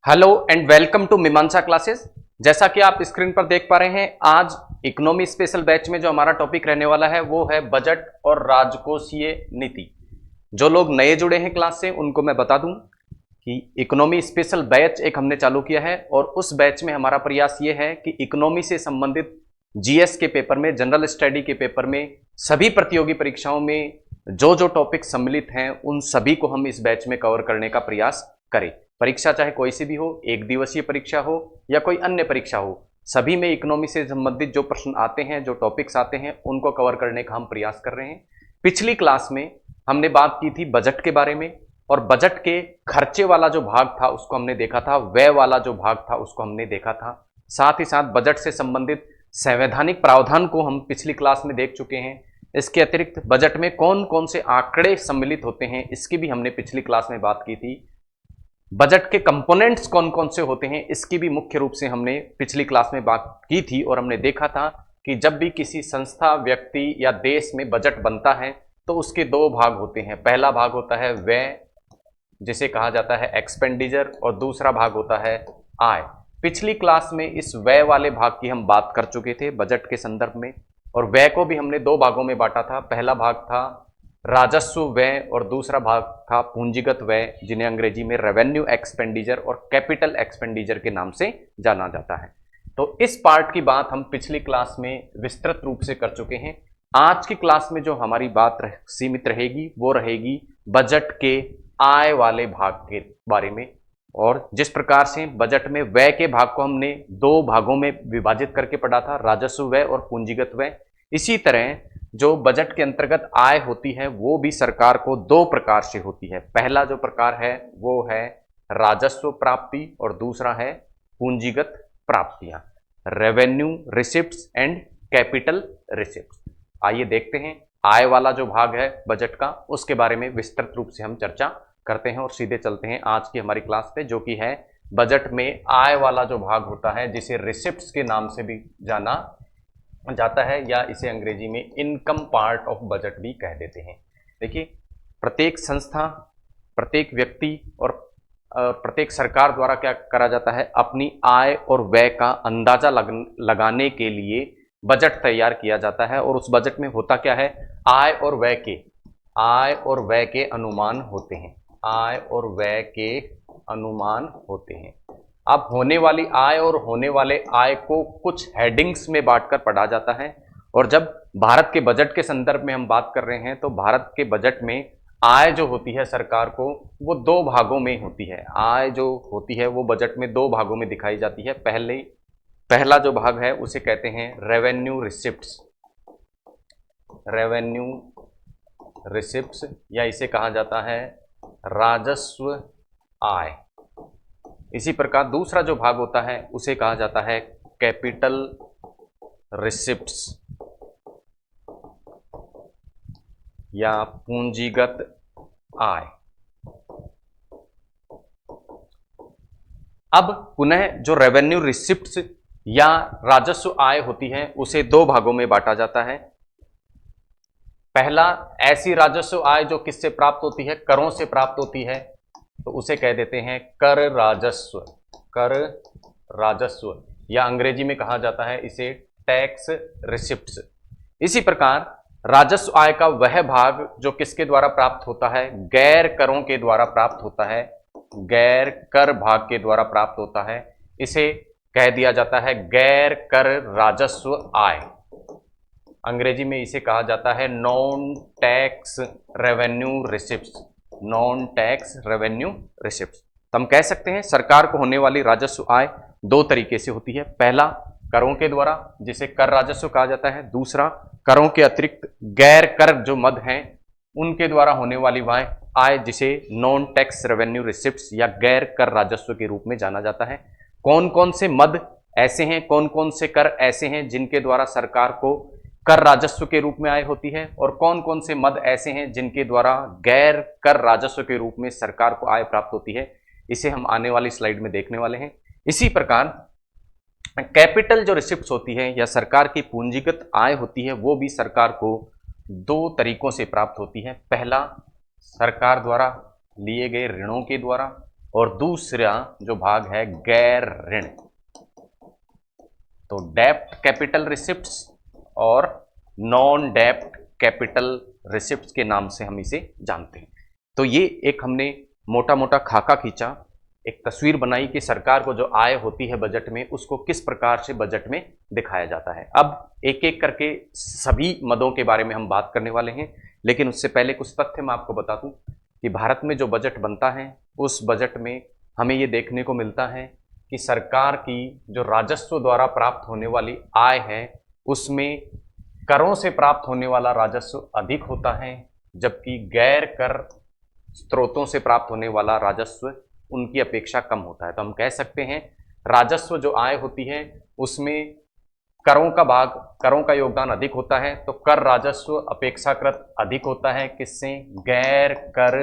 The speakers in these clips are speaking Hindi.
हेलो एंड वेलकम टू मीमांसा क्लासेस। जैसा कि आप स्क्रीन पर देख पा रहे हैं, आज इकोनॉमी स्पेशल बैच में जो हमारा टॉपिक रहने वाला है वो है बजट और राजकोषीय नीति। जो लोग नए जुड़े हैं क्लास से उनको मैं बता दूं कि इकोनॉमी स्पेशल बैच एक हमने चालू किया है और उस बैच में हमारा प्रयास ये है कि इकोनॉमी से संबंधित जीएस के पेपर में, जनरल स्टडी के पेपर में, सभी प्रतियोगी परीक्षाओं में जो जो टॉपिक सम्मिलित हैं उन सभी को हम इस बैच में कवर करने का प्रयास करें। परीक्षा चाहे कोई सी भी हो, एक दिवसीय परीक्षा हो या कोई अन्य परीक्षा हो, सभी में इकोनॉमी से संबंधित जो प्रश्न आते हैं, जो टॉपिक्स आते हैं, उनको कवर करने का हम प्रयास कर रहे हैं। पिछली क्लास में हमने बात की थी बजट के बारे में और बजट के खर्चे वाला जो भाग था उसको हमने देखा था, व्यय वाला जो भाग था उसको हमने देखा था। साथ ही साथ बजट से संबंधित संवैधानिक प्रावधान को हम पिछली क्लास में देख चुके हैं। इसके अतिरिक्त बजट में कौन कौन से आंकड़े सम्मिलित होते हैं इसकी भी हमने पिछली क्लास में बात की थी। बजट के कंपोनेंट्स कौन कौन से होते हैं इसकी भी मुख्य रूप से हमने पिछली क्लास में बात की थी और हमने देखा था कि जब भी किसी संस्था, व्यक्ति या देश में बजट बनता है तो उसके दो भाग होते हैं। पहला भाग होता है व्यय, जिसे कहा जाता है एक्सपेंडिचर, और दूसरा भाग होता है आय। पिछली क्लास में इस व्यय वाले भाग की हम बात कर चुके थे बजट के संदर्भ में, और व्यय को भी हमने दो भागों में बांटा था। पहला भाग था राजस्व व्यय और दूसरा भाग था पूंजीगत व्यय, जिन्हें अंग्रेजी में रेवेन्यू एक्सपेंडिचर और कैपिटल एक्सपेंडिचर के नाम से जाना जाता है। तो इस पार्ट की बात हम पिछली क्लास में विस्तृत रूप से कर चुके हैं। आज की क्लास में जो हमारी बात सीमित रहेगी वो रहेगी बजट के आय वाले भाग के बारे में। और जिस प्रकार से बजट में व्यय के भाग को हमने दो भागों में विभाजित करके पढ़ा था, राजस्व व्यय और पूंजीगत व्यय, इसी तरह जो बजट के अंतर्गत आय होती है वो भी सरकार को दो प्रकार से होती है। पहला जो प्रकार है वो है राजस्व प्राप्ति और दूसरा है पूंजीगत प्राप्तियां, revenue receipts and capital receipts. आइए देखते हैं आय वाला जो भाग है बजट का, उसके बारे में विस्तृत रूप से हम चर्चा करते हैं और सीधे चलते हैं आज की हमारी क्लास पे, जो कि है बजट में आय वाला जो भाग होता है, जिसे रिसिप्ट्स के नाम से भी जाना जाता है या इसे अंग्रेजी में इनकम पार्ट ऑफ बजट भी कह देते हैं। देखिए, प्रत्येक संस्था, प्रत्येक व्यक्ति और प्रत्येक सरकार द्वारा क्या करा जाता है, अपनी आय और व्यय का अंदाजा लगाने के लिए बजट तैयार किया जाता है। और उस बजट में होता क्या है, आय और व्यय के अनुमान होते हैं। आय और व्यय के अनुमान होते हैं। अब होने वाली आय और होने वाले आय को कुछ हेडिंग्स में बांटकर पढ़ा जाता है। और जब भारत के बजट के संदर्भ में हम बात कर रहे हैं तो भारत के बजट में आय जो होती है सरकार को, वो दो भागों में होती है। आय जो होती है वो बजट में दो भागों में दिखाई जाती है। पहला जो भाग है उसे कहते हैं रेवेन्यू रिसिप्ट्स, रेवेन्यू रिसिप्ट्स, या इसे कहा जाता है राजस्व आय। इसी प्रकार दूसरा जो भाग होता है उसे कहा जाता है कैपिटल रिसिप्ट्स या पूंजीगत आय। अब पुनः जो रेवेन्यू रिसिप्ट्स या राजस्व आय होती है उसे दो भागों में बांटा जाता है। पहला, ऐसी राजस्व आय जो किससे प्राप्त होती है, करों से प्राप्त होती है, तो उसे कह देते हैं कर राजस्व, कर राजस्व, या अंग्रेजी में कहा जाता है इसे टैक्स रिसिप्ट्स। इसी प्रकार राजस्व आय का वह भाग जो किसके द्वारा प्राप्त होता है, गैर करों के द्वारा प्राप्त होता है, गैर कर भाग के द्वारा प्राप्त होता है, इसे कह दिया जाता है गैर कर राजस्व आय। अंग्रेजी में इसे कहा जाता है non tax revenue receipts, non tax revenue receipts. तो हम कह सकते हैं सरकार को होने वाली राजस्व आय दो तरीके से होती है। पहला, करों के द्वारा, जिसे कर राजस्व कहा जाता है। दूसरा, करों के अतिरिक्त गैर कर जो मद हैं उनके द्वारा होने वाली वह आय, जिसे नॉन टैक्स रेवेन्यू रिसिप्ट्स या गैर कर राजस्व के रूप में जाना जाता है। कौन कौन से मद ऐसे हैं, कौन कौन से कर ऐसे हैं जिनके द्वारा सरकार को कर राजस्व के रूप में आय होती है, और कौन कौन से मद ऐसे हैं जिनके द्वारा गैर कर राजस्व के रूप में सरकार को आय प्राप्त होती है, इसे हम आने वाली स्लाइड में देखने वाले हैं। इसी प्रकार कैपिटल जो रिसिप्ट्स होती है या सरकार की पूंजीगत आय होती है, वो भी सरकार को दो तरीकों से प्राप्त होती है। पहला, सरकार द्वारा लिए गए ऋणों के द्वारा, और दूसरा जो भाग है गैर ऋण। तो डेप्ट कैपिटल रिसिप्ट्स और नॉन डेप्ट कैपिटल रिसिप्ट्स के नाम से हम इसे जानते हैं। तो ये एक हमने मोटा मोटा खाका खींचा, एक तस्वीर बनाई कि सरकार को जो आय होती है बजट में उसको किस प्रकार से बजट में दिखाया जाता है। अब एक एक करके सभी मदों के बारे में हम बात करने वाले हैं, लेकिन उससे पहले कुछ तथ्य मैं आपको बता दूं कि भारत में जो बजट बनता है उस बजट में हमें ये देखने को मिलता है कि सरकार की जो राजस्व द्वारा प्राप्त होने वाली आय है उसमें करों से प्राप्त होने वाला राजस्व अधिक होता है, जबकि गैर कर स्रोतों से प्राप्त होने वाला राजस्व उनकी अपेक्षा कम होता है। तो हम कह सकते हैं राजस्व जो आय होती है उसमें करों का भाग, करों का योगदान अधिक होता है, तो कर राजस्व अपेक्षाकृत अधिक होता है किससे? गैर कर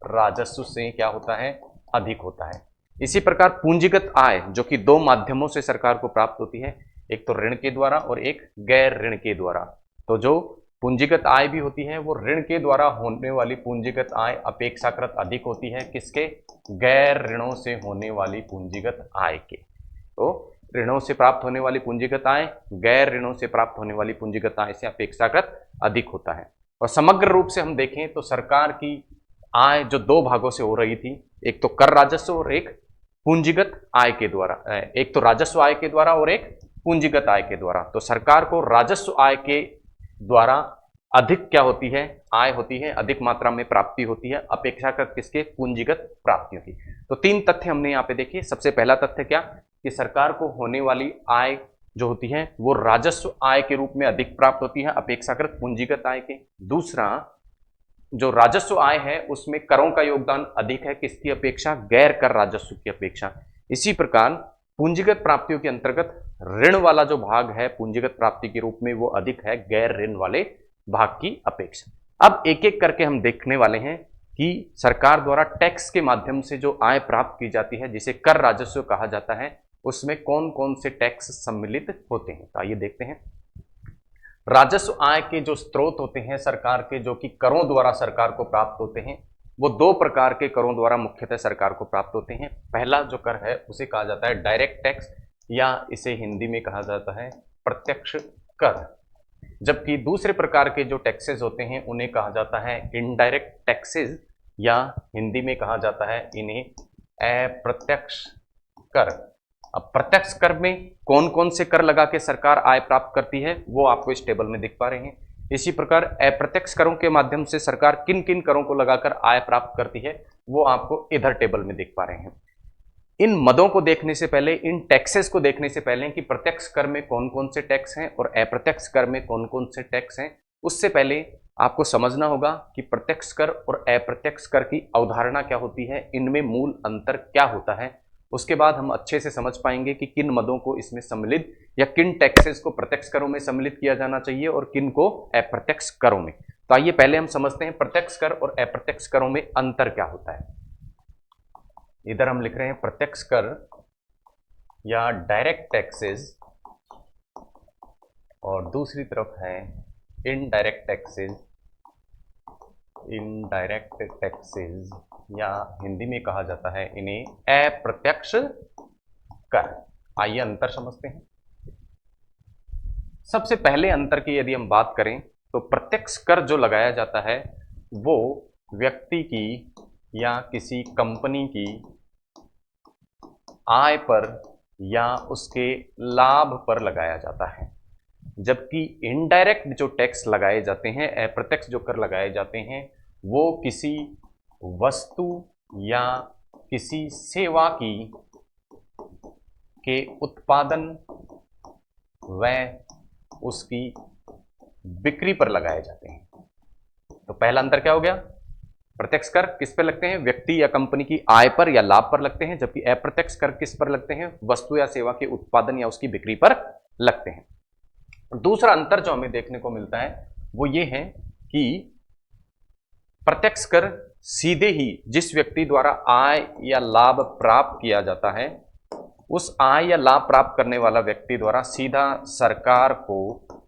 राजस्व से क्या होता है? अधिक होता है। इसी प्रकार पूंजीगत आय जो कि दो माध्यमों से सरकार को प्राप्त होती है, एक तो ऋण के द्वारा और एक गैर ऋण के द्वारा। तो जो पूंजीगत आय भी होती है वो ऋण के द्वारा होने वाली पूंजीगत आय अपेक्षाकृत अधिक होती है किसके? गैर ऋणों से होने वाली पूंजीगत आय के। तो ऋणों से प्राप्त होने वाली पूंजीगत आय गैर ऋणों से प्राप्त होने वाली पूंजीगत आय से अपेक्षाकृत अधिक होता है। और समग्र रूप से हम देखें तो सरकार की आय जो दो भागों से हो रही थी, एक तो कर राजस्व और एक पूंजीगत आय के द्वारा, एक तो राजस्व आय के द्वारा और एक पूंजीगत आय के द्वारा। तो सरकार को राजस्व आय के द्वारा अधिक क्या होती है? आय होती है, अधिक मात्रा में प्राप्ति होती है अपेक्षाकृत किसके? पूंजीगत प्राप्तियों की। तो तीन तथ्य हमने यहाँ पे देखे। सबसे पहला तथ्य क्या कि सरकार को होने वाली आय जो होती है वो राजस्व आय के रूप में अधिक प्राप्त होती है अपेक्षाकृत पूंजीगत आय के। दूसरा, जो राजस्व आय है उसमें करों का योगदान अधिक है किसकी अपेक्षा? गैर कर राजस्व की अपेक्षा। इसी प्रकार पूंजीगत प्राप्तियों के अंतर्गत ऋण वाला जो भाग है पूंजीगत प्राप्ति के रूप में वो अधिक है गैर ऋण वाले भाग की अपेक्षा। अब एक एक करके हम देखने वाले हैं कि सरकार द्वारा टैक्स के माध्यम से जो आय प्राप्त की जाती है जिसे कर राजस्व कहा जाता है, उसमें कौन कौन से टैक्स सम्मिलित होते हैं। तो आइए देखते हैं। राजस्व आय के जो स्रोत होते हैं सरकार के, जो कि करों द्वारा सरकार को प्राप्त होते हैं, वो दो प्रकार के करों द्वारा मुख्यतः सरकार को प्राप्त होते हैं। पहला जो कर है उसे कहा जाता है डायरेक्ट टैक्स, या इसे हिंदी में कहा जाता है प्रत्यक्ष कर, जबकि दूसरे प्रकार के जो टैक्सेस होते हैं उन्हें कहा जाता है इनडायरेक्ट टैक्सेस, या हिंदी में कहा जाता है इन्हें अप्रत्यक्ष कर। अब प्रत्यक्ष कर में कौन कौन से कर लगा के सरकार आय प्राप्त करती है वो आपको इस टेबल में दिख पा रहे हैं। इसी प्रकार अप्रत्यक्ष करों के माध्यम से सरकार किन किन करों को लगाकर आय प्राप्त करती है वो आपको इधर टेबल में दिख पा रहे हैं। इन मदों को देखने से पहले, इन टैक्सेस को देखने से पहले कि प्रत्यक्ष कर में कौन कौन से टैक्स हैं और अप्रत्यक्ष कर में कौन कौन से टैक्स हैं, उससे पहले आपको समझना होगा कि प्रत्यक्ष कर और अप्रत्यक्ष कर की अवधारणा क्या होती है, इनमें मूल अंतर क्या होता है। उसके बाद हम अच्छे से समझ पाएंगे कि किन मदों को इसमें सम्मिलित या किन टैक्सेस को प्रत्यक्ष करों में सम्मिलित किया जाना चाहिए और किन को अप्रत्यक्ष करों में। तो आइए पहले हम समझते हैं प्रत्यक्ष कर और अप्रत्यक्ष करों में अंतर क्या होता है। इधर हम लिख रहे हैं प्रत्यक्ष कर या डायरेक्ट टैक्सेस और दूसरी तरफ है इनडायरेक्ट टैक्सेस, इनडायरेक्ट टैक्सेस या हिंदी में कहा जाता है इन्हें अप्रत्यक्ष कर। आइए अंतर समझते हैं। सबसे पहले अंतर की यदि हम बात करें तो प्रत्यक्ष कर जो लगाया जाता है वो व्यक्ति की या किसी कंपनी की आय पर या उसके लाभ पर लगाया जाता है, जबकि इनडायरेक्ट जो टैक्स लगाए जाते हैं, अप्रत्यक्ष जो कर लगाए जाते हैं, वो किसी वस्तु या किसी सेवा की के उत्पादन व उसकी बिक्री पर लगाए जाते हैं। तो पहला अंतर क्या हो गया? प्रत्यक्ष कर किस पर लगते हैं? व्यक्ति या कंपनी की आय पर या लाभ पर लगते हैं, जबकि अप्रत्यक्ष कर किस पर लगते हैं? वस्तु या सेवा के उत्पादन या उसकी बिक्री पर लगते हैं। दूसरा अंतर जो हमें देखने को मिलता है वो ये है कि प्रत्यक्ष कर सीधे ही जिस व्यक्ति द्वारा आय या लाभ प्राप्त किया जाता है उस आय या लाभ प्राप्त करने वाला व्यक्ति द्वारा सीधा सरकार को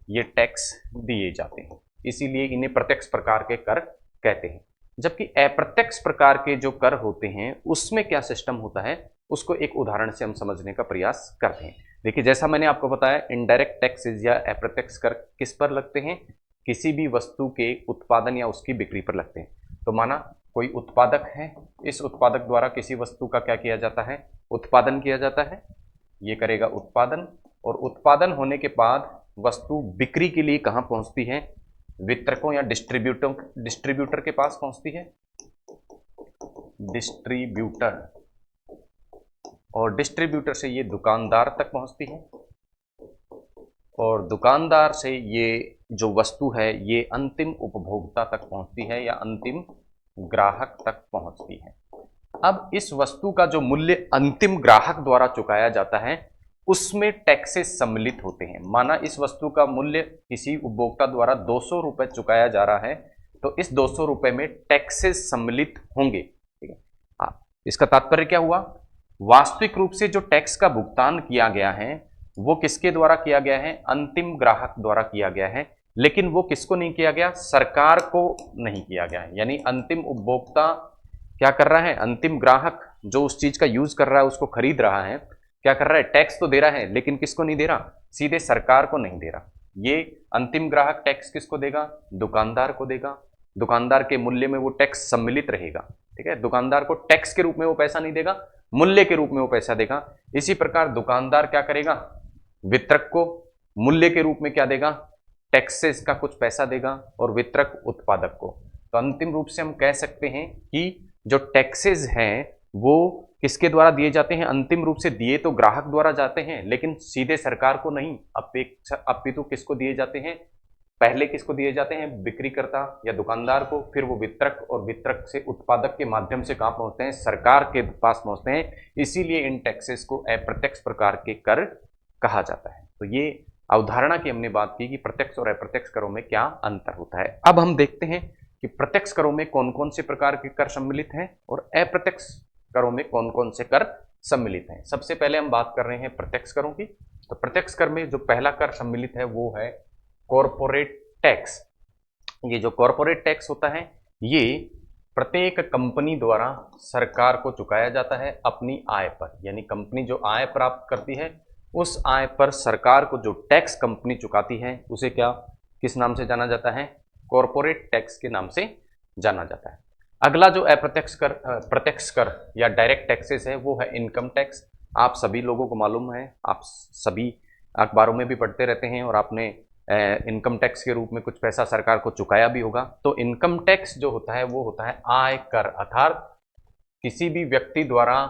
ये टैक्स दिए जाते हैं, इसीलिए इन्हें प्रत्यक्ष प्रकार के कर कहते हैं। जबकि अप्रत्यक्ष प्रकार के जो कर होते हैं उसमें क्या सिस्टम होता है, उसको एक उदाहरण से हम समझने का प्रयास करते हैं। देखिए, जैसा मैंने आपको बताया, इनडायरेक्ट टैक्सेस या अप्रत्यक्ष कर किस पर लगते हैं, किसी भी वस्तु के उत्पादन या उसकी बिक्री पर लगते हैं। तो माना कोई उत्पादक है, इस उत्पादक द्वारा किसी वस्तु का क्या किया जाता है, उत्पादन किया जाता है, ये करेगा उत्पादन, और उत्पादन होने के बाद वस्तु बिक्री के लिए कहाँ पहुंचती है, वितरकों या डिस्ट्रीब्यूटर के पास पहुंचती है, डिस्ट्रीब्यूटर, और डिस्ट्रीब्यूटर से ये दुकानदार तक पहुंचती है, और दुकानदार से ये जो वस्तु है ये अंतिम उपभोक्ता तक पहुंचती है या अंतिम ग्राहक तक पहुंचती है। अब इस वस्तु का जो मूल्य अंतिम ग्राहक द्वारा चुकाया जाता है उसमें टैक्सेस सम्मिलित होते हैं। माना इस वस्तु का मूल्य किसी उपभोक्ता द्वारा 200 रुपये चुकाया जा रहा है, तो इस 200 रुपये में टैक्सेस सम्मिलित होंगे। ठीक है, इसका तात्पर्य क्या हुआ, वास्तविक रूप से जो टैक्स का भुगतान किया गया है वो किसके द्वारा किया गया है, अंतिम ग्राहक द्वारा किया गया है, लेकिन वो किसको नहीं किया गया, सरकार को नहीं किया गया है। यानी अंतिम उपभोक्ता क्या कर रहा है, अंतिम ग्राहक जो उस चीज का यूज कर रहा है, उसको खरीद रहा है, क्या कर रहा है, टैक्स तो दे रहा है, लेकिन किसको नहीं दे रहा, सीधे सरकार को नहीं दे रहा। ये अंतिम ग्राहक टैक्स किसको देगा, दुकानदार को देगा। दुकानदार के मूल्य में वो टैक्स सम्मिलित रहेगा। ठीक है, दुकानदार को टैक्स के रूप में वो पैसा नहीं देगा, मूल्य के रूप में वो पैसा देगा। इसी प्रकार दुकानदार क्या करेगा, वितरक को मूल्य के रूप में क्या देगा, टैक्सेस का कुछ पैसा देगा, और वितरक उत्पादक को। तो अंतिम रूप से हम कह सकते हैं कि जो टैक्सेस हैं वो किसके द्वारा दिए जाते हैं, अंतिम रूप से दिए तो ग्राहक द्वारा जाते हैं, लेकिन सीधे सरकार को नहीं, अपितु किसको दिए जाते हैं, पहले किसको दिए जाते हैं, बिक्रीकर्ता या दुकानदार को, फिर वो वितरक, और वितरक से उत्पादक के माध्यम से कहाँ पहुंचते हैं, सरकार के पास पहुंचते हैं। इसीलिए इन टैक्सेस को अप्रत्यक्ष प्रकार के कर कहा जाता है। तो ये अवधारणा की हमने बात की कि प्रत्यक्ष और अप्रत्यक्ष करों में क्या अंतर होता है। अब हम देखते हैं कि प्रत्यक्ष करों में कौन कौन से प्रकार के कर सम्मिलित हैं और अप्रत्यक्ष करों में कौन कौन से कर सम्मिलित हैं। सबसे पहले हम बात कर रहे हैं प्रत्यक्ष करों की। तो प्रत्यक्ष कर में जो पहला कर सम्मिलित है वो है कॉरपोरेट टैक्स। ये जो कॉरपोरेट टैक्स होता है ये प्रत्येक कंपनी द्वारा सरकार को चुकाया जाता है अपनी आय पर। यानी कंपनी जो आय प्राप्त करती है उस आय पर सरकार को जो टैक्स कंपनी चुकाती है उसे क्या, किस नाम से जाना जाता है, कॉरपोरेट टैक्स के नाम से जाना जाता है। अगला जो अप्रत्यक्ष कर, प्रत्यक्ष कर या डायरेक्ट टैक्सेस है वो है इनकम टैक्स। आप सभी लोगों को मालूम है, आप सभी अखबारों में भी पढ़ते रहते हैं और आपने इनकम टैक्स के रूप में कुछ पैसा सरकार को चुकाया भी होगा। तो इनकम टैक्स जो होता है वो होता है आय कर, अर्थात किसी भी व्यक्ति द्वारा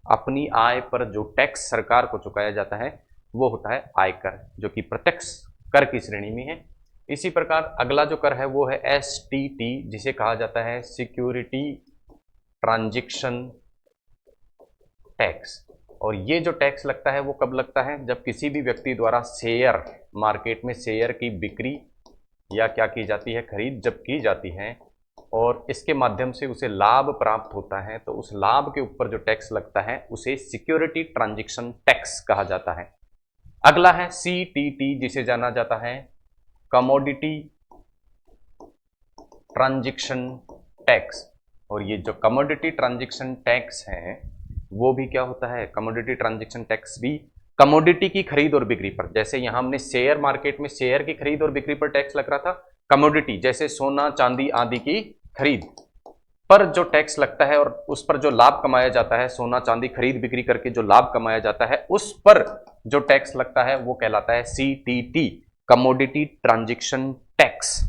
अपनी आय पर जो टैक्स सरकार को चुकाया जाता है वो होता है आयकर, जो कि प्रत्यक्ष कर की श्रेणी में है। इसी प्रकार अगला जो कर है वो है STT, जिसे कहा जाता है सिक्योरिटी ट्रांजैक्शन टैक्स। और ये जो टैक्स लगता है वो कब लगता है, जब किसी भी व्यक्ति द्वारा शेयर मार्केट में शेयर की बिक्री या क्या की जाती है, खरीद जब की जाती है और इसके माध्यम से उसे लाभ प्राप्त होता है, तो उस लाभ के ऊपर जो टैक्स लगता है उसे सिक्योरिटी ट्रांजैक्शन टैक्स कहा जाता है। अगला है CTT, जिसे जाना जाता है कमोडिटी ट्रांजैक्शन टैक्स। और ये जो कमोडिटी ट्रांजैक्शन टैक्स है वो भी क्या होता है, कमोडिटी ट्रांजैक्शन टैक्स भी कमोडिटी की खरीद और बिक्री पर, जैसे यहाँ हमने शेयर मार्केट में शेयर की खरीद और बिक्री पर टैक्स लग रहा था, कमोडिटी जैसे सोना चांदी आदि की खरीद पर जो टैक्स लगता है और उस पर जो लाभ कमाया जाता है, सोना चांदी खरीद बिक्री करके जो लाभ कमाया जाता है उस पर जो टैक्स लगता है वो कहलाता है CTT, कमोडिटी ट्रांजैक्शन टैक्स।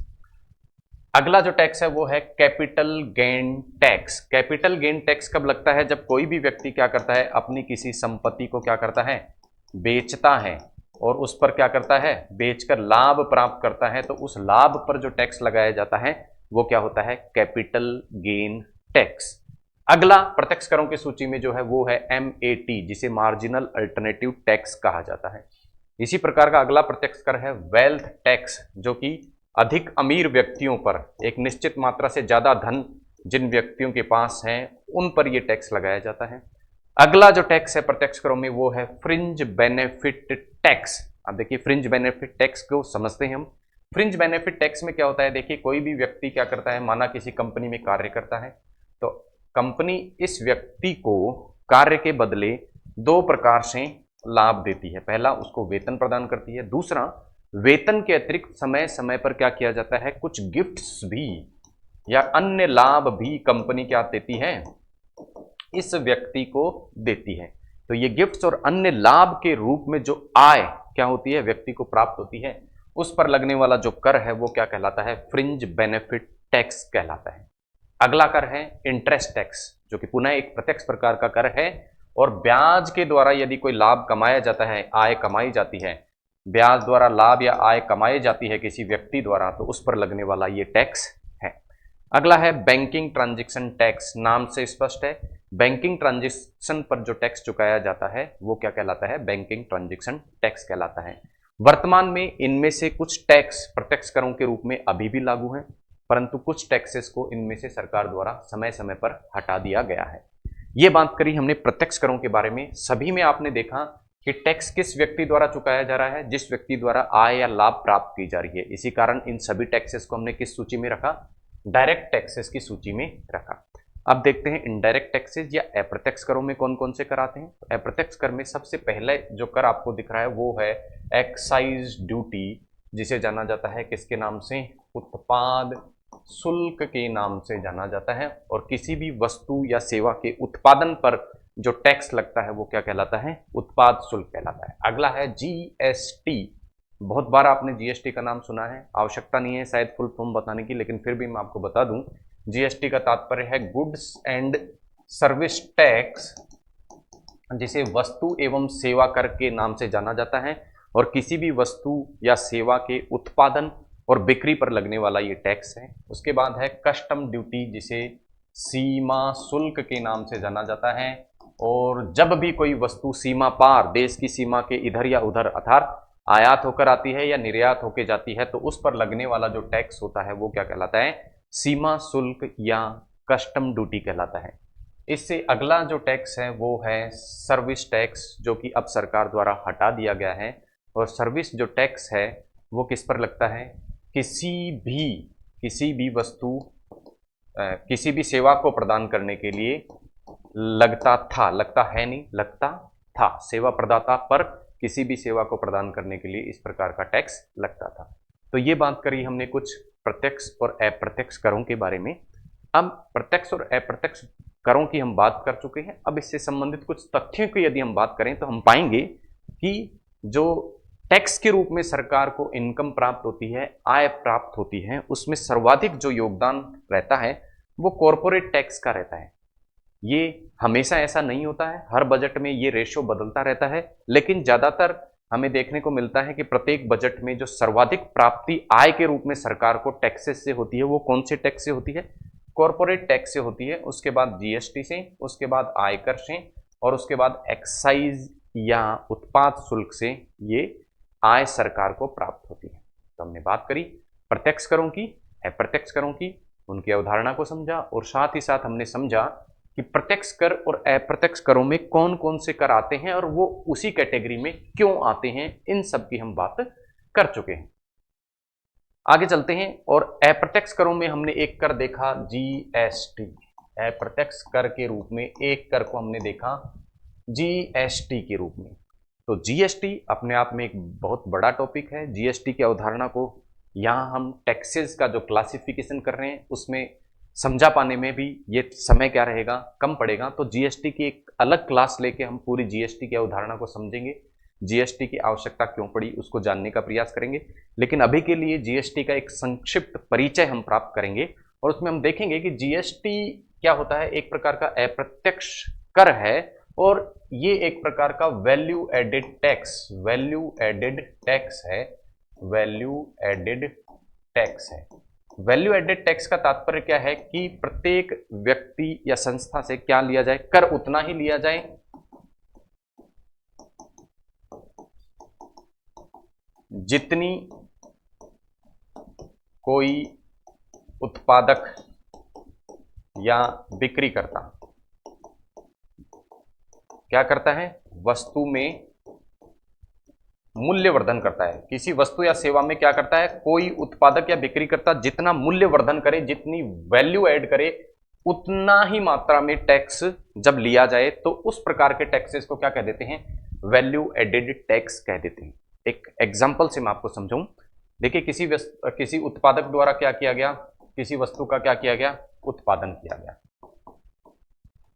अगला जो टैक्स है वो है capital gain tax. Capital gain tax कब लगता है, जब कोई भी व्यक्ति क्या करता है, अपनी किसी संपत्ति को क्या करता है, बेचता है और उस पर क्या करता है, बेचकर लाभ प्राप्त करता है, तो उस लाभ पर जो टैक्स लगाया जाता है वो क्या होता है, कैपिटल गेन टैक्स। अगला प्रत्यक्ष करों की सूची में जो है वो है MAT, जिसे मार्जिनल अल्टरनेटिव टैक्स कहा जाता है। इसी प्रकार का अगला प्रत्यक्ष कर है वेल्थ टैक्स, जो कि अधिक अमीर व्यक्तियों पर, एक निश्चित मात्रा से ज्यादा धन जिन व्यक्तियों के पास है उन पर यह टैक्स लगाया जाता है। अगला जो टैक्स है प्रत्यक्ष करों में वो है फ्रिंज बेनिफिट टैक्स। अब देखिए फ्रिंज बेनिफिट टैक्स को समझते हैं हम। फ्रिंज बेनिफिट टैक्स में क्या होता है, देखिए कोई भी व्यक्ति क्या करता है, माना किसी कंपनी में कार्य करता है, तो कंपनी इस व्यक्ति को कार्य के बदले दो प्रकार से लाभ देती है। पहला, उसको वेतन प्रदान करती है। दूसरा, वेतन के अतिरिक्त समय समय पर क्या किया जाता है, कुछ गिफ्ट्स भी या अन्य लाभ भी कंपनी क्या देती है, इस व्यक्ति को देती है। तो ये गिफ्ट्स और अन्य लाभ के रूप में जो आय क्या होती है, व्यक्ति को प्राप्त होती है, उस पर लगने वाला जो कर है वो क्या कहलाता है, फ्रिंज बेनिफिट टैक्स कहलाता है। अगला कर है इंटरेस्ट टैक्स, जो कि पुनः एक प्रत्यक्ष प्रकार का कर है और ब्याज के द्वारा यदि कोई लाभ कमाया जाता है, आय कमाई जाती है, ब्याज द्वारा लाभ या आय कमाई जाती है किसी व्यक्ति द्वारा, तो उस पर लगने वाला ये टैक्स है। अगला है बैंकिंग ट्रांजैक्शन टैक्स। नाम से स्पष्ट है, बैंकिंग ट्रांजैक्शन पर जो टैक्स चुकाया जाता है वो क्या कहलाता है, बैंकिंग ट्रांजैक्शन टैक्स कहलाता है। वर्तमान में इनमें से कुछ टैक्स प्रत्यक्ष करों के रूप में अभी भी लागू हैं, परंतु कुछ टैक्सेस को इनमें से सरकार द्वारा समय समय पर हटा दिया गया है। ये बात करी हमने प्रत्यक्ष करों के बारे में। सभी में आपने देखा कि टैक्स किस व्यक्ति द्वारा चुकाया जा रहा है, जिस व्यक्ति द्वारा आय या लाभ प्राप्त की जा रही है। इसी कारण इन सभी टैक्सेस को हमने किस सूची में रखा, डायरेक्ट टैक्सेस की सूची में रखा। अब देखते हैं इनडायरेक्ट टैक्सेस या अप्रत्यक्ष करों में कौन कौन से कर आते हैं। तो अप्रत्यक्ष कर में सबसे पहले जो कर आपको दिख रहा है वो है एक्साइज ड्यूटी, जिसे जाना जाता है किसके नाम से, उत्पाद शुल्क के नाम से जाना जाता है। और किसी भी वस्तु या सेवा के उत्पादन पर जो टैक्स लगता है वो क्या कहलाता है, उत्पाद शुल्क कहलाता है। अगला है जीएसटी। बहुत बार आपने जीएसटी का नाम सुना है, आवश्यकता नहीं है शायद फुल फॉर्म बताने की, लेकिन फिर भी मैं आपको बता दूं, जीएसटी का तात्पर्य है गुड्स एंड सर्विस टैक्स, जिसे वस्तु एवं सेवा कर के नाम से जाना जाता है। और किसी भी वस्तु या सेवा के उत्पादन और बिक्री पर लगने वाला ये टैक्स है। उसके बाद है कस्टम ड्यूटी, जिसे सीमा शुल्क के नाम से जाना जाता है। और जब भी कोई वस्तु सीमा पार, देश की सीमा के इधर या उधर अर्थात आयात होकर आती है या निर्यात होकर जाती है, तो उस पर लगने वाला जो टैक्स होता है वो क्या कहलाता है, सीमा शुल्क या कस्टम ड्यूटी कहलाता है। इससे अगला जो टैक्स है वो है सर्विस टैक्स, जो कि अब सरकार द्वारा हटा दिया गया है। और सर्विस जो टैक्स है वो किस पर लगता है, किसी भी वस्तु किसी भी सेवा को प्रदान करने के लिए लगता था, लगता है नहीं, लगता था, सेवा प्रदाता पर किसी भी सेवा को प्रदान करने के लिए इस प्रकार का टैक्स लगता था। तो ये बात करी हमने कुछ प्रत्यक्ष और अप्रत्यक्ष करों के बारे में। अब प्रत्यक्ष और अप्रत्यक्ष करों की हम बात कर चुके हैं। अब इससे संबंधित कुछ तथ्यों की यदि हम बात करें तो हम पाएंगे कि जो टैक्स के रूप में सरकार को इनकम प्राप्त होती है, आय प्राप्त होती है, उसमें सर्वाधिक जो योगदान रहता है वो कॉरपोरेट टैक्स का रहता है। ये हमेशा ऐसा नहीं होता है, हर बजट में ये रेशियो बदलता रहता है, लेकिन ज्यादातर हमें देखने को मिलता है कि प्रत्येक बजट में जो सर्वाधिक प्राप्ति आय के रूप में सरकार को टैक्सेस से होती है वो कौन से टैक्स से होती है, कॉरपोरेट टैक्स से होती है। उसके बाद जीएसटी से, उसके बाद आयकर से, और उसके बाद एक्साइज या उत्पाद शुल्क से ये आय सरकार को प्राप्त होती है। तो हमने बात करी प्रत्यक्ष करों की, अप्रत्यक्ष करों की, उनकी अवधारणा को समझा, और साथ ही साथ हमने समझा कि प्रत्यक्ष कर और अप्रत्यक्ष करों में कौन कौन से कर आते हैं और वो उसी कैटेगरी में क्यों आते हैं, इन सब की हम बात कर चुके हैं। आगे चलते हैं, और अप्रत्यक्ष करों में हमने एक कर देखा जीएसटी। अप्रत्यक्ष कर के रूप में एक कर को हमने देखा जीएसटी के रूप में। तो जीएसटी अपने आप में एक बहुत बड़ा टॉपिक है। जीएसटी की अवधारणा को यहाँ हम टैक्सेस का जो क्लासिफिकेशन कर रहे हैं उसमें समझा पाने में भी ये समय क्या रहेगा, कम पड़ेगा। तो जीएसटी की एक अलग क्लास लेके हम पूरी जीएसटी की अवधारणा को समझेंगे, जीएसटी की आवश्यकता क्यों पड़ी उसको जानने का प्रयास करेंगे। लेकिन अभी के लिए जीएसटी का एक संक्षिप्त परिचय हम प्राप्त करेंगे, और उसमें हम देखेंगे कि जीएसटी क्या होता है। एक प्रकार का अप्रत्यक्ष कर है, और ये एक प्रकार का वैल्यू एडेड टैक्स है। वैल्यू एडेड टैक्स का तात्पर्य क्या है कि प्रत्येक व्यक्ति या संस्था से क्या लिया जाए, कर उतना ही लिया जाए जितनी कोई उत्पादक या बिक्री करता क्या करता है, वस्तु में मूल्यवर्धन करता है। किसी वस्तु या सेवा में क्या करता है, कोई उत्पादक या बिक्रीकर्ता जितना मूल्यवर्धन करे, जितनी वैल्यू ऐड करे, उतना ही मात्रा में टैक्स जब लिया जाए तो उस प्रकार के टैक्सेस को क्या कह देते हैं, वैल्यू एडेड टैक्स कह देते हैं। एक एग्जांपल से मैं आपको समझाऊं, देखिए किसी उत्पादक द्वारा क्या किया गया, किसी वस्तु का क्या किया गया, उत्पादन किया गया,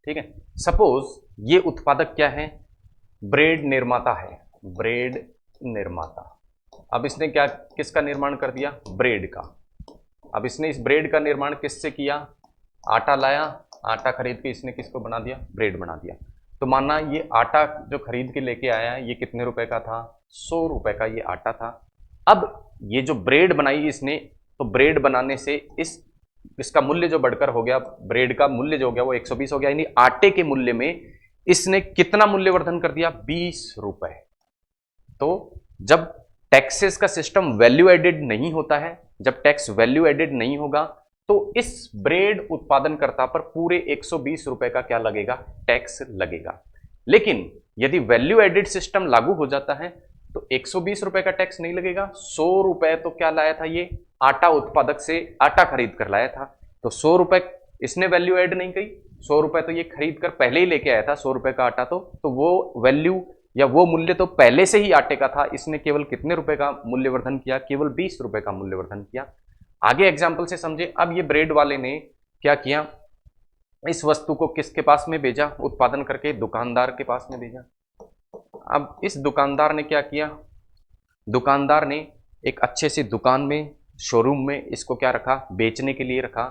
ठीक है। सपोज ये उत्पादक क्या है, ब्रेड निर्माता है, ब्रेड निर्माता। अब इसने क्या, किसका निर्माण कर दिया, ब्रेड का। अब इसने इस ब्रेड का निर्माण किससे किया, आटा लाया, आटा खरीद के इसने किसको बना दिया, ब्रेड बना दिया। तो माना ये आटा जो खरीद के लेके आया है ये कितने रुपए का था, 100 रुपए का ये आटा था। अब ये जो ब्रेड बनाई इसने, तो ब्रेड बनाने से इसका मूल्य जो बढ़कर हो गया, ब्रेड का मूल्य जो हो गया वो 120 हो गया, यानी आटे के मूल्य में इसने कितना मूल्यवर्धन कर दिया, 20 रुपए। तो जब टैक्सेस का सिस्टम वैल्यू एडेड नहीं होता है, जब टैक्स वैल्यू एडेड नहीं होगा, तो इस ब्रेड उत्पादनकर्ता पर पूरे 120 रुपए का क्या लगेगा, टैक्स लगेगा। लेकिन यदि वैल्यू एडेड सिस्टम लागू हो जाता है तो 120 रुपए का टैक्स नहीं लगेगा। 100 रुपए तो क्या लाया था, ये आटा उत्पादक से आटा खरीद कर लाया था, तो 100 रुपए इसने वैल्यू ऐड नहीं की, 100 रुपए तो ये खरीद कर पहले ही लेके आया था, 100 रुपए का आटा, तो वो वैल्यू या वो मूल्य तो पहले से ही आटे का था, इसने केवल कितने रुपए का मूल्यवर्धन किया, केवल 20 रुपए का मूल्यवर्धन किया। आगे एग्जाम्पल से समझे। अब ये ब्रेड वाले ने क्या किया, इस वस्तु को किसके पास में भेजा, उत्पादन करके दुकानदार के पास में भेजा। अब इस दुकानदार ने क्या किया, दुकानदार ने एक अच्छे से दुकान में, शोरूम में इसको क्या रखा, बेचने के लिए रखा।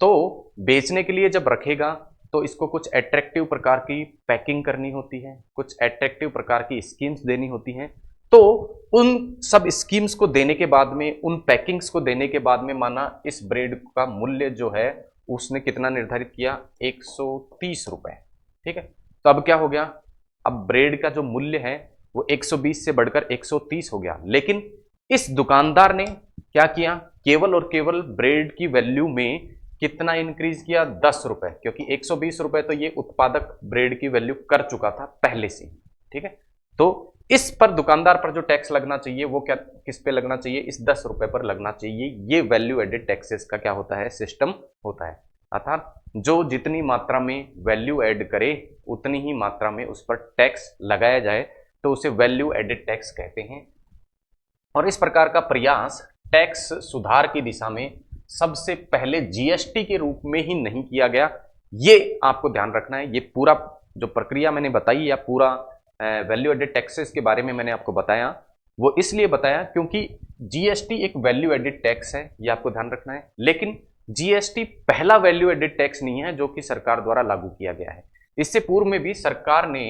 तो बेचने के लिए जब रखेगा तो इसको कुछ एट्रैक्टिव प्रकार की पैकिंग करनी होती है, कुछ एट्रैक्टिव प्रकार की स्कीम्स देनी होती हैं। तो उन सब स्कीम्स को देने के बाद में, उन पैकिंग्स को देने के बाद में, माना इस ब्रेड का मूल्य जो है उसने कितना निर्धारित किया, 130 रुपए, ठीक है। तो अब क्या हो गया, अब ब्रेड का जो मूल्य है वो 120 से बढ़कर 130 हो गया। लेकिन इस दुकानदार ने क्या किया, केवल और केवल ब्रेड की वैल्यू में कितना इंक्रीज किया, 10 रुपए, क्योंकि 120 रुपए तो ये उत्पादक ब्रेड की वैल्यू कर चुका था पहले से, ठीक है। तो इस पर दुकानदार पर जो टैक्स लगना चाहिए वो क्या, किस पे लगना चाहिए, इस 10 रुपए पर लगना चाहिए। ये वैल्यू एडेड टैक्सेस का क्या होता है, सिस्टम होता है। अर्थात जो जितनी मात्रा में वैल्यू ऐड करे उतनी ही मात्रा में उस पर टैक्स लगाया जाए, तो उसे वैल्यू एडेड टैक्स कहते हैं। और इस प्रकार का प्रयास टैक्स सुधार की दिशा में सबसे पहले जीएसटी के रूप में ही नहीं किया गया, ये आपको ध्यान रखना है। ये पूरा जो प्रक्रिया मैंने बताई या पूरा वैल्यू एडेड टैक्सेस के बारे में मैंने आपको बताया, वो इसलिए बताया क्योंकि जीएसटी एक वैल्यू एडेड टैक्स है, ये आपको ध्यान रखना है। लेकिन जीएसटी पहला वैल्यू एडेड टैक्स नहीं है जो कि सरकार द्वारा लागू किया गया है। इससे पूर्व में भी सरकार ने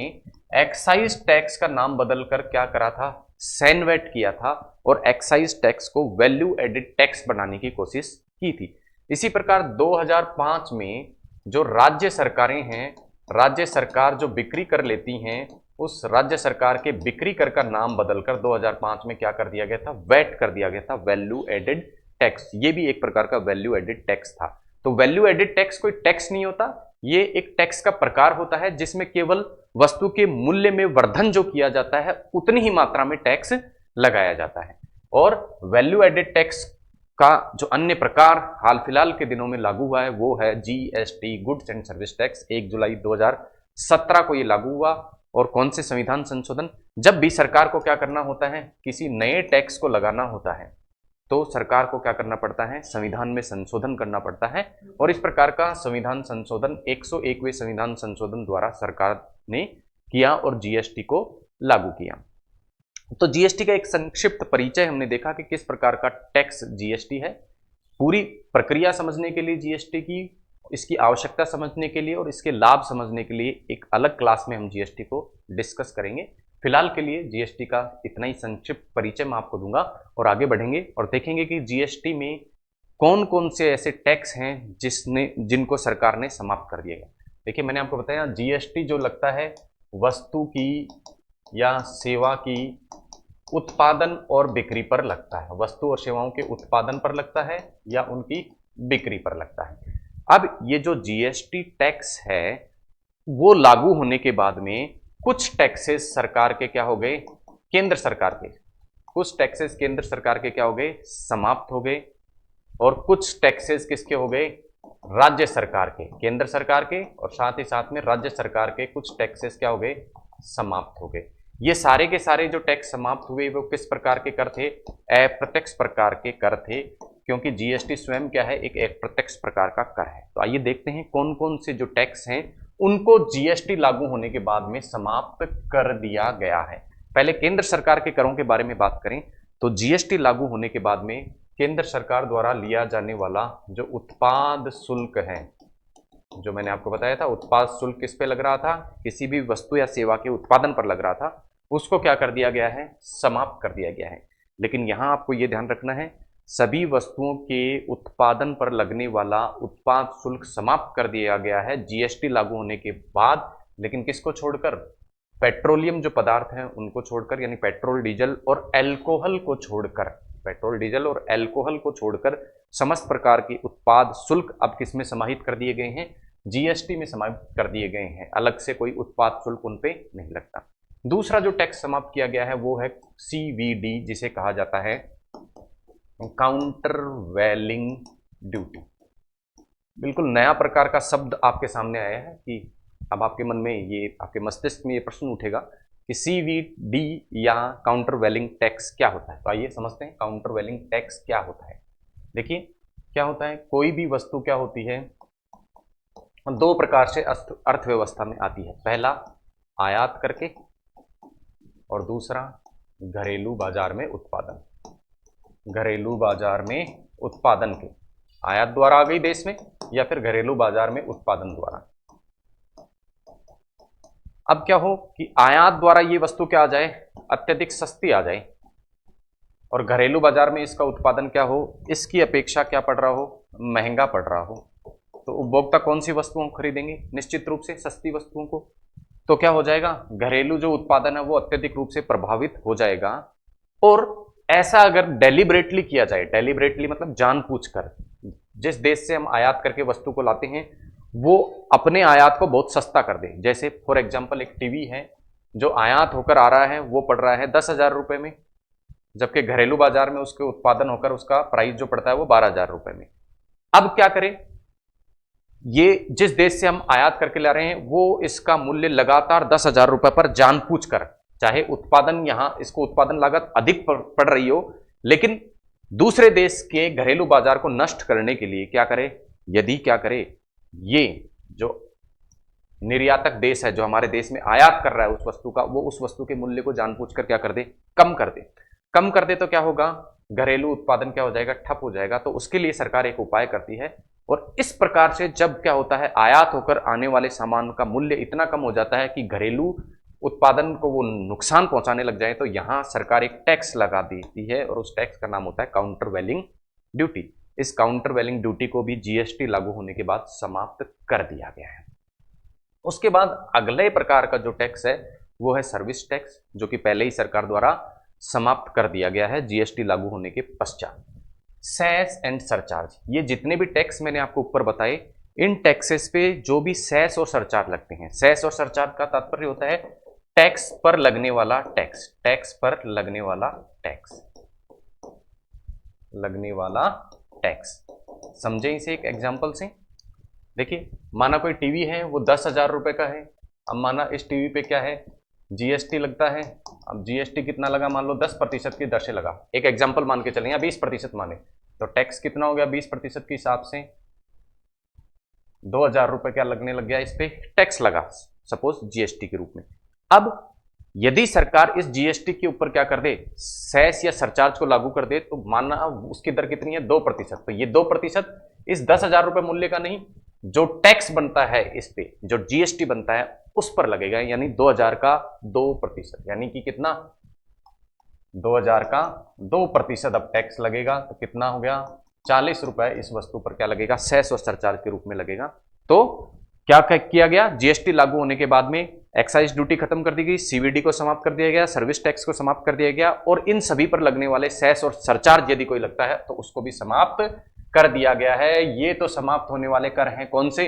एक्साइज टैक्स का नाम बदलकर क्या करा था, सैनवेट किया था, और एक्साइज टैक्स को वैल्यू एडेड टैक्स बनाने की कोशिश की थी। इसी प्रकार 2005 में जो राज्य सरकारें हैं, राज्य सरकार जो बिक्री कर लेती हैं, उस राज्य सरकार के बिक्री कर का नाम बदलकर 2005 में क्या कर दिया गया था, वैट कर दिया गया था, वैल्यू एडेड टैक्स। ये भी एक प्रकार का वैल्यू एडेड टैक्स था। तो वैल्यू एडेड टैक्स कोई टैक्स नहीं होता, ये एक टैक्स का प्रकार होता है जिसमें केवल वस्तु के मूल्य में वर्धन जो किया जाता है उतनी ही मात्रा में टैक्स लगाया जाता है। और वैल्यू एडेड टैक्स का जो अन्य प्रकार हाल फिलहाल के दिनों में लागू हुआ है वो है GST, goods and service tax. 1 जुलाई 2017 को ये लागू हुआ। और कौन से, संविधान संशोधन। जब भी सरकार को क्या करना होता है, किसी नए टैक्स को लगाना होता है तो सरकार को क्या करना पड़ता है, संविधान में संशोधन करना पड़ता है। और इस प्रकार का संविधान संशोधन 101वें संविधान संशोधन द्वारा सरकार ने किया और जीएसटी को लागू किया। तो जीएसटी का एक संक्षिप्त परिचय हमने देखा कि किस प्रकार का टैक्स जीएसटी है। पूरी प्रक्रिया समझने के लिए जीएसटी की, इसकी आवश्यकता समझने के लिए और इसके लाभ समझने के लिए एक अलग क्लास में हम जीएसटी को डिस्कस करेंगे। फिलहाल के लिए जीएसटी का इतना ही संक्षिप्त परिचय मैं आपको दूंगा और आगे बढ़ेंगे और देखेंगे कि जीएसटी में कौन कौन से ऐसे टैक्स हैं जिनको सरकार ने समाप्त कर दिया है। देखिए, मैंने आपको बताया जीएसटी जो लगता है वस्तु की या सेवा की उत्पादन और बिक्री पर लगता है, वस्तु और सेवाओं के उत्पादन पर लगता है या उनकी बिक्री पर लगता है। अब ये जो जीएसटी टैक्स है वो लागू होने के बाद में कुछ टैक्सेस सरकार के क्या हो गए, केंद्र सरकार के, कुछ टैक्सेस केंद्र सरकार के क्या हो गए, समाप्त हो गए, और कुछ टैक्सेस किसके हो गए, राज्य सरकार के, केंद्र सरकार के और साथ ही साथ में राज्य सरकार के कुछ टैक्सेस क्या हो गए, समाप्त हो गए। ये सारे के सारे जो टैक्स समाप्त हुए वो किस प्रकार के कर थे, अप्रत्यक्ष प्रकार के कर थे, क्योंकि जीएसटी स्वयं क्या है, एक अप्रत्यक्ष प्रकार का कर है। तो आइए देखते हैं कौन कौन से जो टैक्स हैं उनको जीएसटी लागू होने के बाद में समाप्त कर दिया गया है। पहले केंद्र सरकार के करों के बारे में बात करें तो जीएसटी लागू होने के बाद में केंद्र सरकार द्वारा लिया जाने वाला जो उत्पाद शुल्क है, जो मैंने आपको बताया था उत्पाद शुल्क किस पे लग रहा था, किसी भी वस्तु या सेवा के उत्पादन पर लग रहा था, उसको क्या कर दिया गया है, समाप्त कर दिया गया है। लेकिन यहां आपको यह ध्यान रखना है, सभी वस्तुओं के उत्पादन पर लगने वाला उत्पाद शुल्क समाप्त कर दिया गया है जीएसटी लागू होने के बाद, लेकिन किसको छोड़कर, पेट्रोलियम जो पदार्थ हैं उनको छोड़कर, यानी पेट्रोल डीजल और एल्कोहल को छोड़कर, पेट्रोल डीजल और एल्कोहल को छोड़कर समस्त प्रकार के उत्पाद शुल्क अब किस में समाहित कर दिए गए हैं, जीएसटी में समाहित कर दिए गए हैं। अलग से कोई उत्पाद शुल्क उन पे नहीं लगता। दूसरा जो टैक्स समाप्त किया गया है वो है सीवीडी, जिसे कहा जाता है काउंटर वैलिंग ड्यूटी। बिल्कुल नया प्रकार का शब्द आपके सामने आया है कि अब आपके मन में ये, आपके मस्तिष्क में ये प्रश्न उठेगा कि सीवीडी या काउंटर वैलिंग टैक्स क्या होता है। तो आइए समझते हैं काउंटर वैलिंग टैक्स क्या होता है। देखिए क्या होता है, कोई भी वस्तु क्या होती है, दो प्रकार से अर्थव्यवस्था में आती है, पहला आयात करके और दूसरा घरेलू बाजार में उत्पादन। घरेलू बाजार में उत्पादन के, आयात द्वारा आ गई देश में या फिर घरेलू बाजार में उत्पादन द्वारा। अब क्या हो कि आयात द्वारा ये वस्तु क्या आ जाए, अत्यधिक सस्ती आ जाए, और घरेलू बाजार में इसका उत्पादन क्या हो, इसकी अपेक्षा क्या पड़ रहा हो, महंगा पड़ रहा हो। तो उपभोक्ता कौन सी वस्तुओं को खरीदेंगे, निश्चित रूप से सस्ती वस्तुओं को। तो क्या हो जाएगा, घरेलू जो उत्पादन है वो अत्यधिक रूप से प्रभावित हो जाएगा। और ऐसा अगर डेलिबरेटली किया जाए, डेलिबरेटली मतलब जानबूझकर, जिस देश से हम आयात करके वस्तु को लाते हैं वो अपने आयात को बहुत सस्ता कर दे। जैसे फॉर एग्जांपल एक टीवी है जो आयात होकर आ रहा है वो पड़ रहा है 10,000 रुपए में, जबकि घरेलू बाजार में उसके उत्पादन होकर उसका प्राइस जो पड़ता है वो 12,000 रुपए में। अब क्या करें, ये जिस देश से हम आयात करके ला रहे हैं वो इसका मूल्य लगातार 10,000 रुपए पर जानबूझकर, चाहे उत्पादन यहां इसको उत्पादन लागत अधिक पड़ रही हो, लेकिन दूसरे देश के घरेलू बाजार को नष्ट करने के लिए क्या करे, यदि क्या करे, ये जो निर्यातक देश है जो हमारे देश में आयात कर रहा है उस वस्तु का, वो उस वस्तु के मूल्य को जानबूझकर क्या कर दे, कम कर दे। कम कर दे तो क्या होगा, घरेलू उत्पादन क्या हो जाएगा, ठप हो जाएगा। तो उसके लिए सरकार एक उपाय करती है, और इस प्रकार से जब क्या होता है, आयात होकर आने वाले सामान का मूल्य इतना कम हो जाता है कि घरेलू उत्पादन को वो नुकसान पहुंचाने लग जाए, तो यहां सरकार एक टैक्स लगा देती है और उस टैक्स का नाम होता है काउंटर वैलिंग ड्यूटी। इस काउंटर वैलिंग ड्यूटी को भी जीएसटी लागू होने के बाद समाप्त कर दिया गया है। उसके बाद अगले प्रकार का जो टैक्स है वो है सर्विस टैक्स, जो कि पहले ही सरकार द्वारा समाप्त कर दिया गया है जीएसटी लागू होने के पश्चात। सेस एंड सरचार्ज, ये जितने भी टैक्स मैंने आपको ऊपर बताए, इन टैक्सेस पे जो भी सेस और सरचार्ज लगते हैं, सेस और सरचार्ज का तात्पर्य होता है टैक्स पर लगने वाला टैक्स, टैक्स पर लगने वाला टैक्स, लगने वाला टैक्स। समझे इसे एक एग्जांपल से। देखिए माना कोई टीवी है वो 10,000 रुपए का है, अब माना इस टीवी पे क्या है, जीएसटी लगता है। अब जीएसटी कितना लगा, मान लो 10% की दर से लगा, एक एग्जांपल मान के चलें, या 20% माने, तो टैक्स कितना हो गया 20% के हिसाब से 2,000 रुपए क्या लगने लग गया, इस पे टैक्स लगा सपोज जीएसटी के रूप में। अब यदि सरकार इस जीएसटी के ऊपर क्या कर दे, सेस या सरचार्ज को लागू कर दे, तो मानना उसकी दर कितनी है 2%। तो ये 2% इस 10,000 रुपए मूल्य का नहीं, जो टैक्स बनता है इस पे, जो जीएसटी बनता है उस पर लगेगा, यानी 2,000 का 2%, यानी कि कितना, 2,000 का 2% अब टैक्स लगेगा। तो कितना हो गया, 40 रुपए इस वस्तु पर क्या लगेगा, सेस और सरचार्ज के रूप में लगेगा। तो क्या किया गया, जीएसटी लागू होने के बाद में एक्साइज ड्यूटी खत्म कर दी गई, सीवीडी को समाप्त कर दिया गया, सर्विस टैक्स को समाप्त कर दिया गया, और इन सभी पर लगने वाले सेस और सरचार्ज यदि कोई लगता है तो उसको भी समाप्त कर दिया गया है। ये तो समाप्त होने वाले कर हैं कौन से,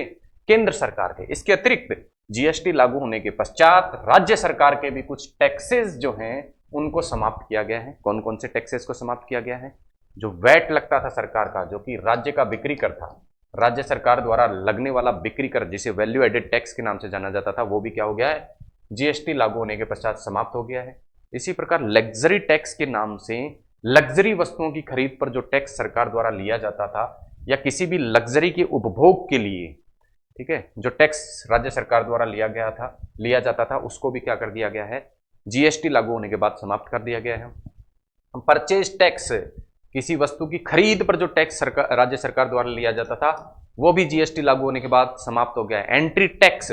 केंद्र सरकार के। इसके अतिरिक्त जीएसटी लागू होने के पश्चात राज्य सरकार के भी कुछ टैक्सेस जो हैं उनको समाप्त किया गया है। कौन कौन से टैक्सेस को समाप्त किया गया है? जो वैट लगता था सरकार का, जो कि राज्य का बिक्री कर था, राज्य सरकार द्वारा लगने वाला बिक्री कर जिसे वैल्यू एडेड टैक्स के नाम से जाना जाता था, वो भी क्या हो गया है? जीएसटी लागू होने के पश्चात समाप्त हो गया है। इसी प्रकार लग्जरी टैक्स के नाम से लग्जरी वस्तुओं की खरीद पर जो टैक्स सरकार द्वारा लिया जाता था या किसी भी लग्जरी के उपभोग के लिए, ठीक है, जो टैक्स राज्य सरकार द्वारा लिया जाता था, उसको भी क्या कर दिया गया है? जीएसटी लागू होने के बाद समाप्त कर दिया गया है। परचेज टैक्स, किसी वस्तु की खरीद पर जो टैक्स राज्य सरकार द्वारा लिया जाता था, वो भी जीएसटी लागू होने के बाद समाप्त हो गया है। एंट्री टैक्स,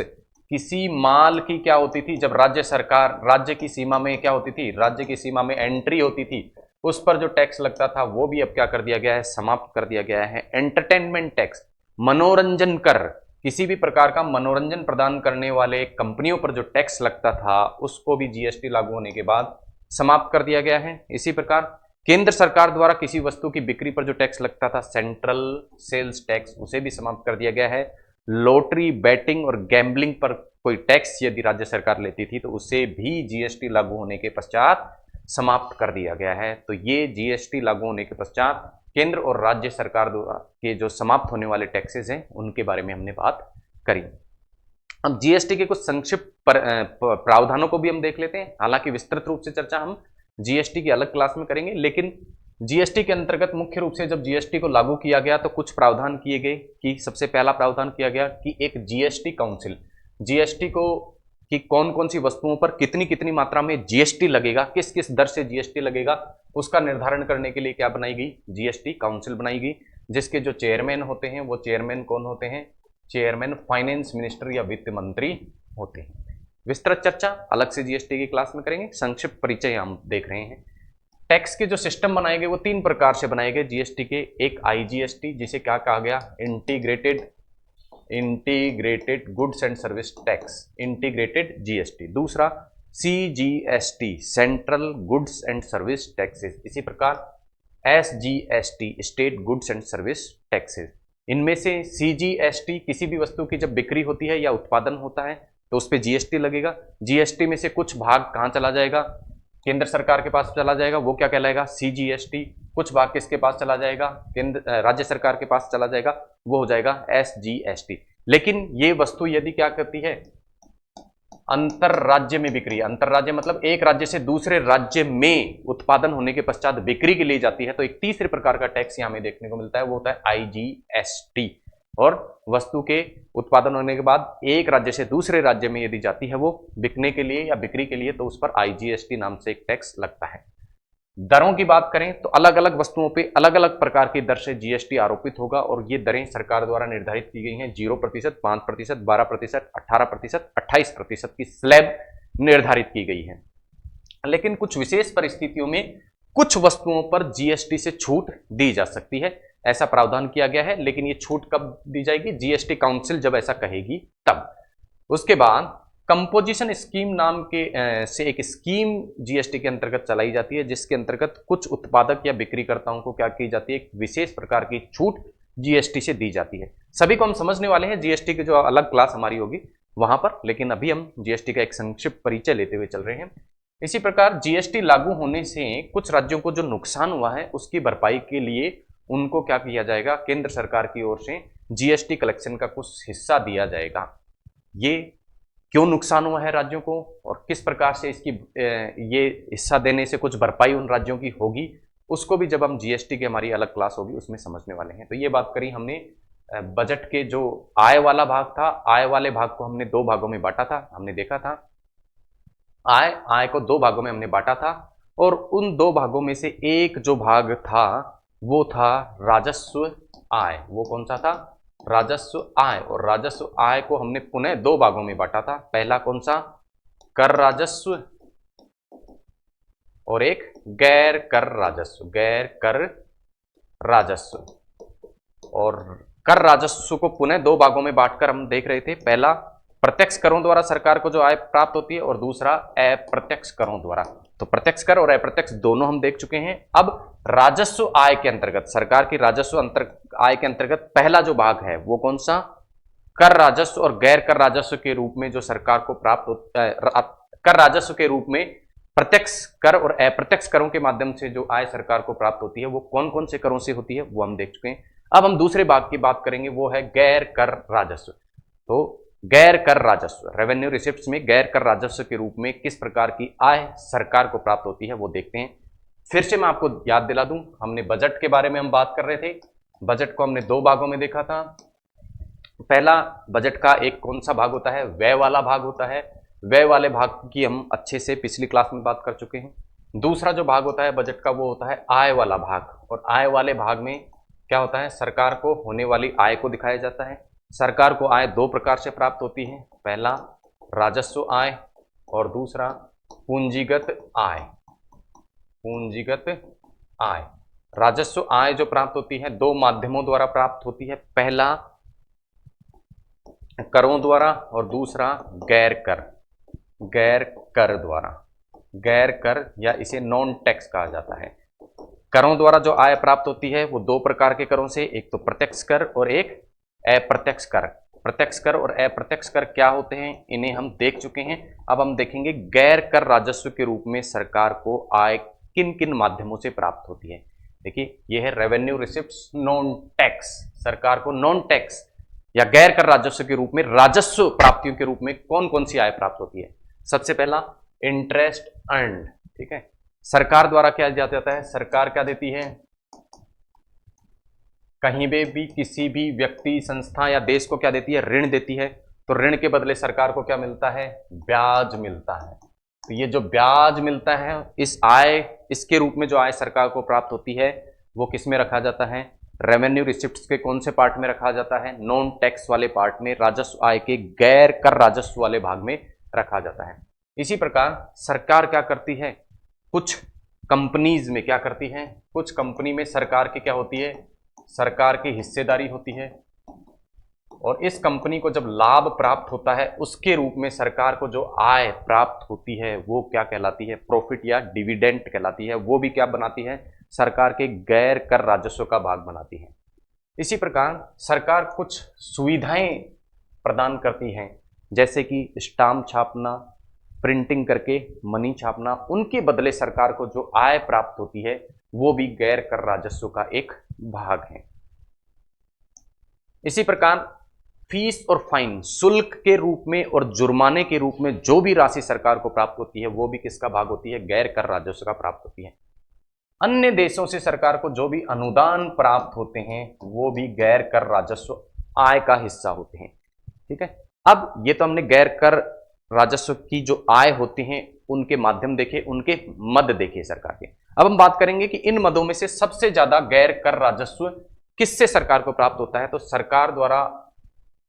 किसी माल की क्या होती थी, जब राज्य की सीमा में क्या होती थी, राज्य की सीमा में एंट्री होती थी, उस पर जो टैक्स लगता था वो भी अब क्या कर दिया गया है? समाप्त कर दिया गया है। एंटरटेनमेंट टैक्स, मनोरंजन कर, किसी भी प्रकार का मनोरंजन प्रदान करने वाले कंपनियों पर जो टैक्स लगता था, उसको भी जीएसटी लागू होने के बाद समाप्त कर दिया गया है। इसी प्रकार केंद्र सरकार द्वारा किसी वस्तु की बिक्री पर जो टैक्स लगता था, सेंट्रल सेल्स टैक्स, उसे भी समाप्त कर दिया गया है। लॉटरी, बैटिंग और गैम्बलिंग पर कोई टैक्स यदि राज्य सरकार लेती थी तो उसे भी जीएसटी लागू होने के पश्चात समाप्त कर दिया गया है। तो ये जीएसटी लागू होने के पश्चात केंद्र और राज्य सरकार द्वारा के जो समाप्त होने वाले टैक्सेस हैं, उनके बारे में हमने बात करी। अब जीएसटी के कुछ संक्षिप्त प्रावधानों को भी हम देख लेते हैं। हालांकि विस्तृत रूप से चर्चा हम जीएसटी की अलग क्लास में करेंगे, लेकिन जीएसटी के अंतर्गत मुख्य रूप से जब जीएसटी को लागू किया गया तो कुछ प्रावधान किए गए कि सबसे पहला प्रावधान किया गया कि एक जीएसटी काउंसिल, जीएसटी को कि कौन कौन सी वस्तुओं पर कितनी कितनी मात्रा में जीएसटी लगेगा, किस किस दर से जीएसटी लगेगा, उसका निर्धारण करने के लिए क्या बनाई गई? जीएसटी काउंसिल बनाई गई, जिसके जो चेयरमैन होते हैं वो चेयरमैन कौन होते हैं? चेयरमैन फाइनेंस मिनिस्टर या वित्त मंत्री होते हैं। विस्तृत चर्चा अलग से जीएसटी की क्लास में करेंगे, संक्षिप्त परिचय हम देख रहे हैं। टैक्स के जो सिस्टम बनाए गए वो तीन प्रकार से बनाए गए जीएसटी के। एक आईजीएसटी, जिसे क्या कहा गया? Integrated goods and service tax, integrated GST. दूसरा CGST, central goods and service taxes. इसी प्रकार SGST, state goods and service taxes. इनमें से सीजीएसटी, किसी भी वस्तु की जब बिक्री होती है या उत्पादन होता है तो उस पर जीएसटी लगेगा। जीएसटी में से कुछ भाग कहाँ चला जाएगा? केंद्र सरकार के पास चला जाएगा, वो क्या कहलाएगा? सीजीएसटी। कुछ भाग किसके पास चला जाएगा? राज्य सरकार के पास चला जाएगा, वो हो जाएगा एसजीएसटी। लेकिन ये वस्तु यदि क्या करती है? अंतर राज्य में बिक्री, अंतर राज्य मतलब एक राज्य से दूसरे राज्य में उत्पादन होने के पश्चात बिक्री के लिए जाती है, तो एक तीसरे प्रकार का टैक्स यहां हमें देखने को मिलता है, वो होता है आईजीएसटी। और वस्तु के उत्पादन होने के बाद एक राज्य से दूसरे राज्य में यदि जाती है वो बिकने के लिए या बिक्री के लिए, तो उस पर आईजीएसटी नाम से एक टैक्स लगता है। दरों की बात करें तो अलग अलग वस्तुओं पे अलग अलग प्रकार की दर से जीएसटी आरोपित होगा, और ये दरें सरकार द्वारा निर्धारित की गई हैं। 0%, 5%, 12%, 18%, 28% की स्लैब निर्धारित की गई है। लेकिन कुछ विशेष परिस्थितियों में कुछ वस्तुओं पर जीएसटी से छूट दी जा सकती है, ऐसा प्रावधान किया गया है। लेकिन ये छूट कब दी जाएगी? जीएसटी काउंसिल जब ऐसा कहेगी तब। उसके बाद कंपोजिशन स्कीम नाम के से एक स्कीम जीएसटी के अंतर्गत चलाई जाती है, जिसके अंतर्गत कुछ उत्पादक या बिक्रीकर्ताओं को क्या की जाती है? एक विशेष प्रकार की छूट जीएसटी से दी जाती है। सभी को हम समझने वाले हैं, जीएसटी की जो अलग क्लास हमारी होगी वहां पर, लेकिन अभी हम जीएसटी का एक संक्षिप्त परिचय लेते हुए चल रहे हैं। इसी प्रकार जीएसटी लागू होने से कुछ राज्यों को जो नुकसान हुआ है उसकी भरपाई के लिए उनको क्या किया जाएगा? केंद्र सरकार की ओर से जीएसटी कलेक्शन का कुछ हिस्सा दिया जाएगा। ये क्यों नुकसान हुआ है राज्यों को और किस प्रकार से इसकी ये हिस्सा देने से कुछ भरपाई उन राज्यों की होगी, उसको भी जब हम जीएसटी की हमारी अलग क्लास होगी उसमें समझने वाले हैं। तो ये बात करी हमने बजट के जो आय वाला भाग था, आय वाले भाग को हमने दो भागों में बांटा था। हमने देखा था आय को दो भागों में हमने बांटा था, और उन दो भागों में से एक जो भाग था वो था राजस्व आय। वो कौन सा था? राजस्व आय। और राजस्व आय को हमने पुनः दो भागों में बांटा था। पहला कौन सा? कर राजस्व, और एक गैर कर राजस्व, गैर कर राजस्व। और कर राजस्व को पुनः दो भागों में बांटकर हम देख रहे थे। पहला प्रत्यक्ष करों द्वारा सरकार को जो आय प्राप्त होती है, और दूसरा अप्रत्यक्ष करों द्वारा। तो प्रत्यक्ष कर और अप्रत्यक्ष दोनों हम देख चुके हैं। अब राजस्व आय के अंतर्गत, सरकार की राजस्व आय के अंतर्गत पहला जो भाग है वो कौन सा? कर राजस्व और गैर कर राजस्व के रूप में जो सरकार को प्राप्त कर राजस्व के रूप में प्रत्यक्ष कर और अप्रत्यक्ष करों के माध्यम से जो आय सरकार को प्राप्त होती है वो कौन कौन से करों से होती है वो हम देख चुके हैं। अब हम दूसरे भाग की बात करेंगे, वो है गैर कर राजस्व। तो गैर कर राजस्व, रेवेन्यू रिसिप्ट्स में गैर कर राजस्व के रूप में किस प्रकार की आय सरकार को प्राप्त होती है वो देखते हैं। फिर से मैं आपको याद दिला दूं, हमने बजट के बारे में हम बात कर रहे थे। बजट को हमने दो भागों में देखा था। पहला बजट का एक कौन सा भाग होता है, व्यय वाला भाग होता है। व्यय वाले भाग की हम अच्छे से पिछली क्लास में बात कर चुके हैं। दूसरा जो भाग होता है बजट का वो होता है आय वाला भाग, और आय वाले भाग में क्या होता है, सरकार को होने वाली आय को दिखाया जाता है। सरकार को आय दो प्रकार से प्राप्त होती है, पहला राजस्व आय और दूसरा पूंजीगत आय। पूंजीगत आय, राजस्व आय जो प्राप्त होती है दो माध्यमों द्वारा प्राप्त होती है, पहला करों द्वारा और दूसरा गैर कर, गैर कर द्वारा। गैर कर या इसे नॉन टैक्स कहा जाता है। करों द्वारा जो आय प्राप्त होती है वो दो प्रकार के करों से, एक तो प्रत्यक्ष कर और एक अप्रत्यक्ष कर। प्रत्यक्ष कर और अप्रत्यक्ष कर क्या होते हैं इन्हें हम देख चुके हैं। अब हम देखेंगे गैर कर राजस्व के रूप में सरकार को आय किन किन माध्यमों से प्राप्त होती है। देखिए ये है रेवेन्यू रिसिप्ट्स नॉन टैक्स। सरकार को नॉन टैक्स या गैर कर राजस्व के रूप में राजस्व प्राप्तियों के रूप में कौन कौन सी आय प्राप्त होती है। सबसे पहला इंटरेस्ट अर्न्ड, ठीक है, सरकार द्वारा क्या दिया जाता है, सरकार क्या देती है, कहीं भी किसी भी व्यक्ति संस्था या देश को क्या देती है, ऋण देती है। तो ऋण के बदले सरकार को क्या मिलता है, ब्याज मिलता है। तो ये जो ब्याज मिलता है इस आय, इसके रूप में जो आय सरकार को प्राप्त होती है वो किस में रखा जाता है, रेवेन्यू रिसिप्ट्स के कौन से पार्ट में रखा जाता है, नॉन टैक्स वाले पार्ट में, राजस्व आय के गैर कर राजस्व वाले भाग में रखा जाता है। इसी प्रकार सरकार क्या करती है, कुछ कंपनीज में क्या करती है, कुछ कंपनी में सरकार की क्या होती है, सरकार की हिस्सेदारी होती है, और इस कंपनी को जब लाभ प्राप्त होता है उसके रूप में सरकार को जो आय प्राप्त होती है वो क्या कहलाती है, प्रॉफिट या डिविडेंड कहलाती है। वो भी क्या बनाती है, सरकार के गैर कर राजस्व का भाग बनाती है। इसी प्रकार सरकार कुछ सुविधाएं प्रदान करती हैं, जैसे कि स्टाम्प छापना, प्रिंटिंग करके मनी छापना, उनके बदले सरकार को जो आय प्राप्त होती है वो भी गैर कर राजस्व का एक भाग है। इसी प्रकार फीस और फाइन, शुल्क के रूप में और जुर्माने के रूप में जो भी राशि सरकार को प्राप्त होती है वो भी किसका भाग होती है, गैर कर राजस्व का प्राप्त होती है। अन्य देशों से सरकार को जो भी अनुदान प्राप्त होते हैं वो भी गैर कर राजस्व आय का हिस्सा होते हैं। ठीक है, अब ये तो हमने गैर कर राजस्व की जो आय होती हैं उनके माध्यम देखे, उनके मद देखे सरकार के। अब हम बात करेंगे कि इन मदों में से सबसे ज्यादा गैर कर राजस्व किससे सरकार को प्राप्त होता है। तो सरकार द्वारा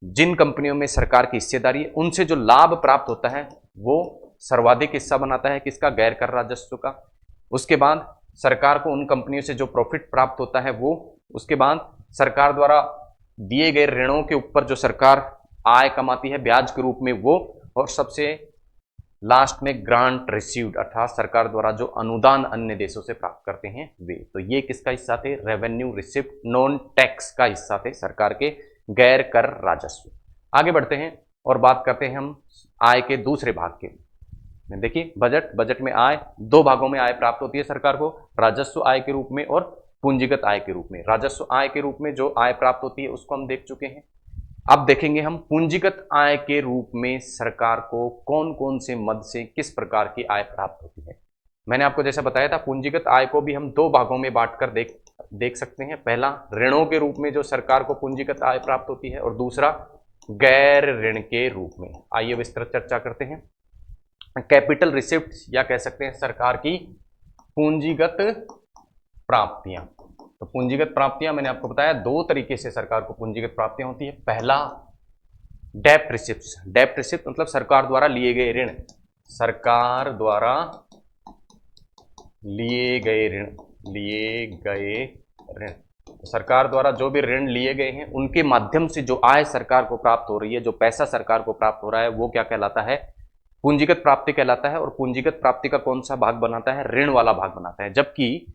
जिन कंपनियों में सरकार की हिस्सेदारी है उनसे जो लाभ प्राप्त होता है वो सर्वाधिक हिस्सा बनाता है किसका, गैर कर राजस्व का। उसके बाद सरकार को उन कंपनियों से जो प्रॉफिट प्राप्त होता है वो, उसके बाद सरकार द्वारा दिए गए ऋणों के ऊपर जो सरकार आय कमाती है ब्याज के रूप में वो, और सबसे लास्ट में ग्रांट रिसीव्ड अर्थात सरकार द्वारा जो अनुदान अन्य देशों से प्राप्त करते हैं वे। तो ये किसका हिस्सा थे, रेवेन्यू रिसिप्ट नॉन टैक्स का हिस्सा थे सरकार के गैर कर राजस्व। आगे बढ़ते हैं और बात करते हैं हम आय के दूसरे भाग के। देखिए बजट में आय दो भागों में आय प्राप्त होती है सरकार को, राजस्व आय के रूप में और पूंजीगत आय के रूप में। राजस्व आय के रूप में जो आय प्राप्त होती है उसको हम देख चुके हैं। अब देखेंगे हम पूंजीगत आय के रूप में सरकार को कौन कौन से मद से किस प्रकार की आय प्राप्त होती है। मैंने आपको जैसा बताया था पूंजीगत आय को भी हम दो भागों में बांटकर देख सकते हैं। पहला ऋणों के रूप में जो सरकार को पूंजीगत आय प्राप्त होती है, और दूसरा गैर ऋण के रूप में। आइए विस्तृत चर्चा करते हैं। कैपिटल रिसिप्ट या कह सकते हैं सरकार की पूंजीगत प्राप्तियां। तो पूंजीगत प्राप्तियां मैंने आपको बताया दो तरीके से सरकार को पूंजीगत प्राप्तियां होती है। पहला डेप्ट रिसिप्ट्स, डेप्ट रिसिप्ट मतलब सरकार द्वारा लिए गए ऋण, सरकार द्वारा लिए गए ऋण, सरकार द्वारा जो भी ऋण लिए गए हैं उनके माध्यम से जो आय सरकार को प्राप्त हो रही है, जो पैसा सरकार को प्राप्त हो रहा है वो क्या कहलाता है, पूंजीगत प्राप्ति कहलाता है। और पूंजीगत प्राप्ति का कौन सा भाग बनाता है, ऋण वाला भाग बनाता है। जबकि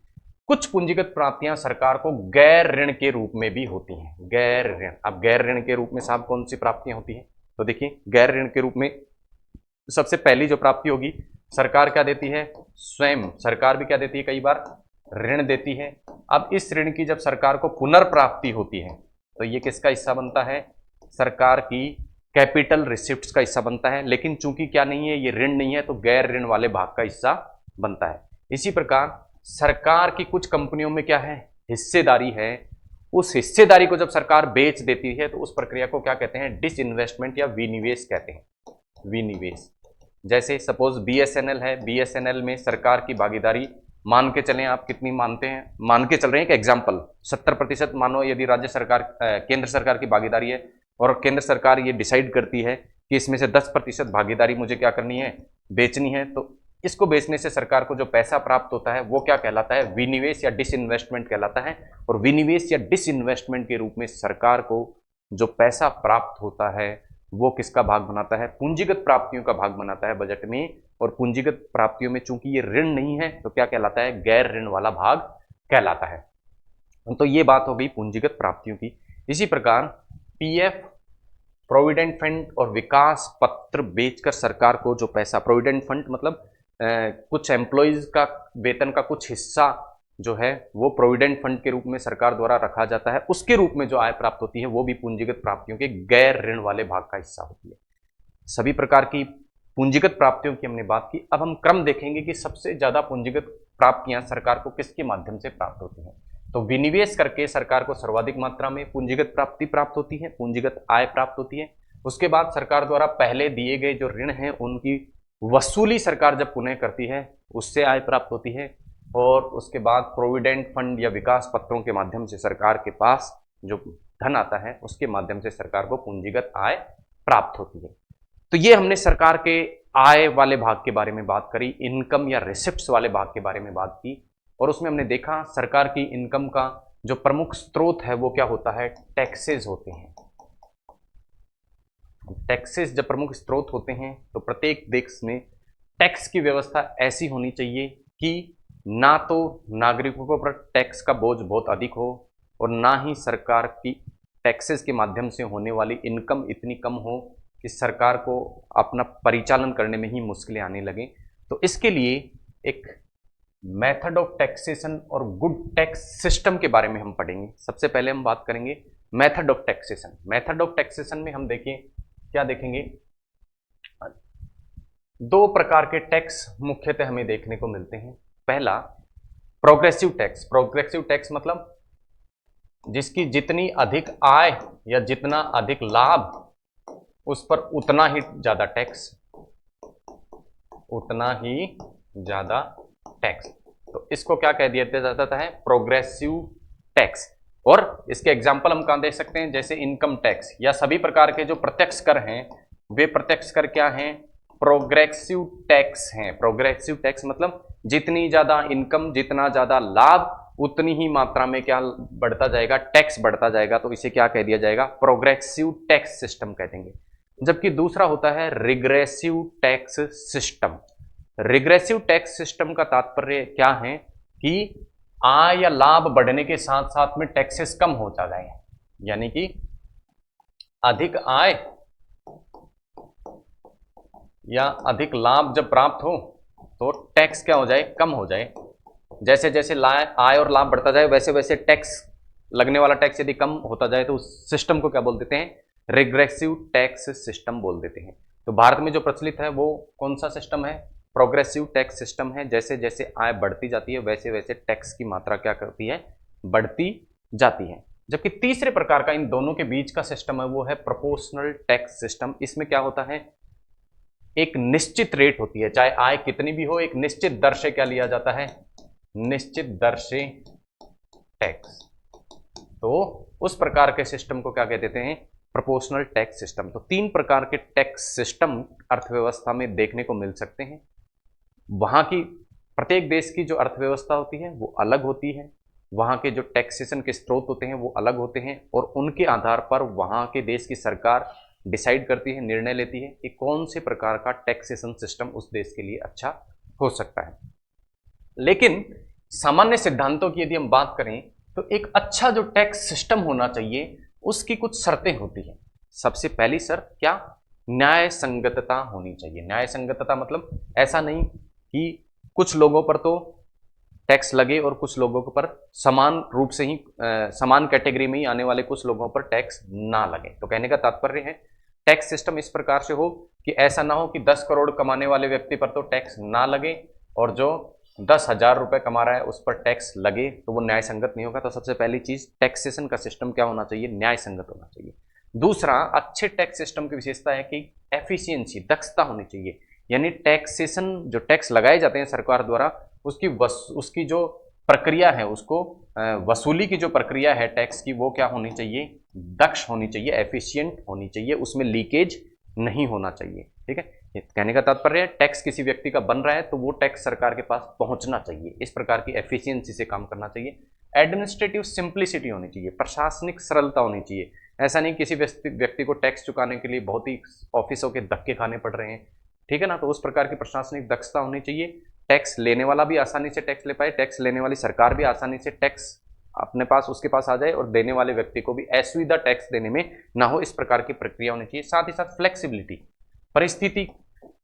कुछ पूंजीगत प्राप्तियां सरकार को गैर ऋण के रूप में भी होती हैं, गैर ऋण। अब गैर ऋण के रूप में साहब कौन सी प्राप्तियां होती हैं, तो देखिए गैर ऋण के रूप में सबसे पहली जो प्राप्ति होगी सरकार क्या देती है, स्वयं सरकार भी क्या देती है, कई बार ऋण देती है। अब इस ऋण की जब सरकार को पुनर्प्राप्ति होती है तो ये किसका हिस्सा बनता है, सरकार की कैपिटल रिसिप्ट्स का हिस्सा बनता है। लेकिन चूंकि क्या नहीं है, ये ऋण नहीं है, तो गैर ऋण वाले भाग का हिस्सा बनता है। इसी प्रकार सरकार की कुछ कंपनियों में क्या है, हिस्सेदारी है, उस हिस्सेदारी को जब सरकार बेच देती है तो उस प्रक्रिया को क्या कहते हैं, डिसइन्वेस्टमेंट या विनिवेश कहते हैं, विनिवेश। जैसे सपोज बीएसएनएल है, बीएसएनएल में सरकार की भागीदारी मान के चलें, आप कितनी मानते हैं, मान के चल रहे हैं कि एग्जाम्पल 70% मानो यदि राज्य सरकार केंद्र सरकार की भागीदारी है और केंद्र सरकार ये डिसाइड करती है कि इसमें से 10% भागीदारी मुझे क्या करनी है, बेचनी है, तो इसको बेचने से सरकार को जो पैसा प्राप्त होता है वो क्या कहलाता है, विनिवेश या डिसइन्वेस्टमेंट कहलाता है। और विनिवेश या डिसइन्वेस्टमेंट के रूप में सरकार को जो पैसा प्राप्त होता है वो किसका भाग बनाता है, पूंजीगत प्राप्तियों का भाग बनाता है बजट में। और पूंजीगत प्राप्तियों में चूंकि ये ऋण नहीं है तो क्या कहलाता है, गैर ऋण वाला भाग कहलाता है। तो ये बात हो गई पूंजीगत प्राप्तियों की। इसी प्रकार पीएफ, प्रोविडेंट फंड और विकास पत्र बेचकर सरकार को जो पैसा, प्रोविडेंट फंड मतलब कुछ एम्प्लॉयज का वेतन का कुछ हिस्सा जो है वो प्रोविडेंट फंड के रूप में सरकार द्वारा रखा जाता है, उसके रूप में जो आय प्राप्त होती है वो भी पूंजीगत प्राप्तियों के गैर ऋण वाले भाग का हिस्सा होती है। सभी प्रकार की पूंजीगत प्राप्तियों की हमने बात की। अब हम क्रम देखेंगे कि सबसे ज्यादा पूंजीगत प्राप्तियां सरकार को किसके माध्यम से प्राप्त होती हैं। तो विनिवेश करके सरकार को सर्वाधिक मात्रा में पूंजीगत प्राप्ति प्राप्त होती है, पूंजीगत आय प्राप्त होती है। उसके बाद सरकार द्वारा पहले दिए गए जो ऋण हैं उनकी वसूली सरकार जब पुनः करती है उससे आय प्राप्त होती है। और उसके बाद प्रोविडेंट फंड या विकास पत्रों के माध्यम से सरकार के पास जो धन आता है उसके माध्यम से सरकार को पूंजीगत आय प्राप्त होती है। तो ये हमने सरकार के आय वाले भाग के बारे में बात करी, इनकम या रिसिप्ट्स वाले भाग के बारे में बात की। और उसमें हमने देखा सरकार की इनकम का जो प्रमुख स्रोत है वो क्या होता है, टैक्सेस होते हैं। टैक्सेस जब प्रमुख स्रोत होते हैं तो प्रत्येक देश में टैक्स की व्यवस्था ऐसी होनी चाहिए कि ना तो नागरिकों पर टैक्स का बोझ बहुत अधिक हो और ना ही सरकार की टैक्सेस के माध्यम से होने वाली इनकम इतनी कम हो कि सरकार को अपना परिचालन करने में ही मुश्किलें आने लगें। तो इसके लिए एक मेथड ऑफ टैक्सेशन और गुड टैक्स सिस्टम के बारे में हम पढ़ेंगे। सबसे पहले हम बात करेंगे method of taxation. Method of taxation में हम देखें क्या देखेंगे, दो प्रकार के टैक्स मुख्यतः हमें देखने को मिलते हैं। पहला प्रोग्रेसिव टैक्स। प्रोग्रेसिव टैक्स मतलब जिसकी जितनी अधिक आय या जितना अधिक लाभ उस पर उतना ही ज्यादा टैक्स, उतना ही ज्यादा टैक्स। तो इसको क्या कह दिया जाता है, प्रोग्रेसिव टैक्स। और इसके एग्जाम्पल हम कहां दे सकते हैं, जैसे इनकम टैक्स या सभी प्रकार के जो प्रत्यक्ष कर हैं वे प्रत्यक्ष कर क्या हैं, प्रोग्रेसिव टैक्स हैं। प्रोग्रेसिव टैक्स मतलब जितनी ज्यादा इनकम, जितना ज्यादा लाभ उतनी ही मात्रा में क्या बढ़ता जाएगा, टैक्स बढ़ता जाएगा। तो इसे क्या कह दिया जाएगा, प्रोग्रेसिव टैक्स सिस्टम कह देंगे। जबकि दूसरा होता है regressive tax system. Regressive tax system का तात्पर्य क्या है कि आय या लाभ बढ़ने के साथ साथ में टैक्सेस कम हो जाए, यानी कि अधिक आय या अधिक लाभ जब प्राप्त हो तो टैक्स क्या हो जाए, कम हो जाए। जैसे जैसे आय और लाभ बढ़ता जाए वैसे वैसे टैक्स, लगने वाला टैक्स यदि कम होता जाए तो उस सिस्टम को क्या बोल देते हैं, रिग्रेसिव टैक्स सिस्टम बोल देते हैं। तो भारत में जो प्रचलित है वो कौन सा सिस्टम है, प्रोग्रेसिव टैक्स सिस्टम है। जैसे जैसे आय बढ़ती जाती है वैसे वैसे टैक्स की मात्रा क्या करती है, बढ़ती जाती है। जबकि तीसरे प्रकार का इन दोनों के बीच का सिस्टम है वो है प्रोपोर्शनल टैक्स सिस्टम। इसमें क्या होता है, एक निश्चित रेट होती है, चाहे आय कितनी भी हो, एक निश्चित दर से क्या लिया जाता है, निश्चित दर से टैक्स। तो उस प्रकार के सिस्टम को क्या कह देते हैं, प्रोपोर्शनल टैक्स सिस्टम। तो तीन प्रकार के टैक्स सिस्टम अर्थव्यवस्था में देखने को मिल सकते हैं। वहां की प्रत्येक देश की जो अर्थव्यवस्था होती है वो अलग होती है, वहां के जो टैक्सेशन के स्रोत होते हैं वो अलग होते हैं और उनके आधार पर वहां के देश की सरकार डिसाइड करती है, निर्णय लेती है कि कौन से प्रकार का टैक्सेशन सिस्टम उस देश के लिए अच्छा हो सकता है। लेकिन सामान्य सिद्धांतों की यदि हम बात करें तो एक अच्छा जो टैक्स सिस्टम होना चाहिए उसकी कुछ शर्तें होती हैं। सबसे पहली शर्त क्या, न्याय संगतता होनी चाहिए। न्याय संगतता मतलब ऐसा नहीं कि कुछ लोगों पर तो टैक्स लगे और कुछ लोगों पर समान रूप से ही समान कैटेगरी में ही आने वाले कुछ लोगों पर टैक्स ना लगे। तो कहने का तात्पर्य है टैक्स सिस्टम इस प्रकार से हो कि ऐसा ना हो कि 10 करोड़ कमाने वाले व्यक्ति पर तो टैक्स ना लगे और जो 10,000 रुपए कमा रहा है उस पर टैक्स लगे, तो वो न्याय संगत नहीं होगा। तो सबसे पहली चीज टैक्सेशन का सिस्टम क्या होना चाहिए, न्याय संगत होना चाहिए। दूसरा, अच्छे टैक्स सिस्टम की विशेषता है कि एफिशिएंसी, दक्षता होनी चाहिए। यानी टैक्सेशन, जो टैक्स लगाए जाते हैं सरकार द्वारा, उसकी जो प्रक्रिया है, उसको वसूली की जो प्रक्रिया है टैक्स की, वो क्या होनी चाहिए, दक्ष होनी चाहिए, एफिशिएंट होनी चाहिए, उसमें लीकेज नहीं होना चाहिए। ठीक है, कहने का तात्पर्य है टैक्स किसी व्यक्ति का बन रहा है तो वो टैक्स सरकार के पास पहुंचना चाहिए, इस प्रकार की एफिशिएंसी से काम करना चाहिए। एडमिनिस्ट्रेटिव सिंप्लिसिटी होनी चाहिए, प्रशासनिक सरलता होनी चाहिए। ऐसा नहीं किसी व्यक्ति को टैक्स चुकाने के लिए बहुत ही ऑफिसों के धक्के खाने पड़ रहे हैं, ठीक है ना, तो उस प्रकार की प्रशासनिक दक्षता होनी चाहिए। टैक्स लेने वाला भी आसानी से टैक्स ले पाए, टैक्स लेने वाली सरकार भी आसानी से टैक्स अपने पास उसके पास आ जाए और देने वाले व्यक्ति को भी असुविधा टैक्स देने में ना हो, इस प्रकार की प्रक्रिया होनी चाहिए। साथ ही साथ फ्लेक्सिबिलिटी, परिस्थिति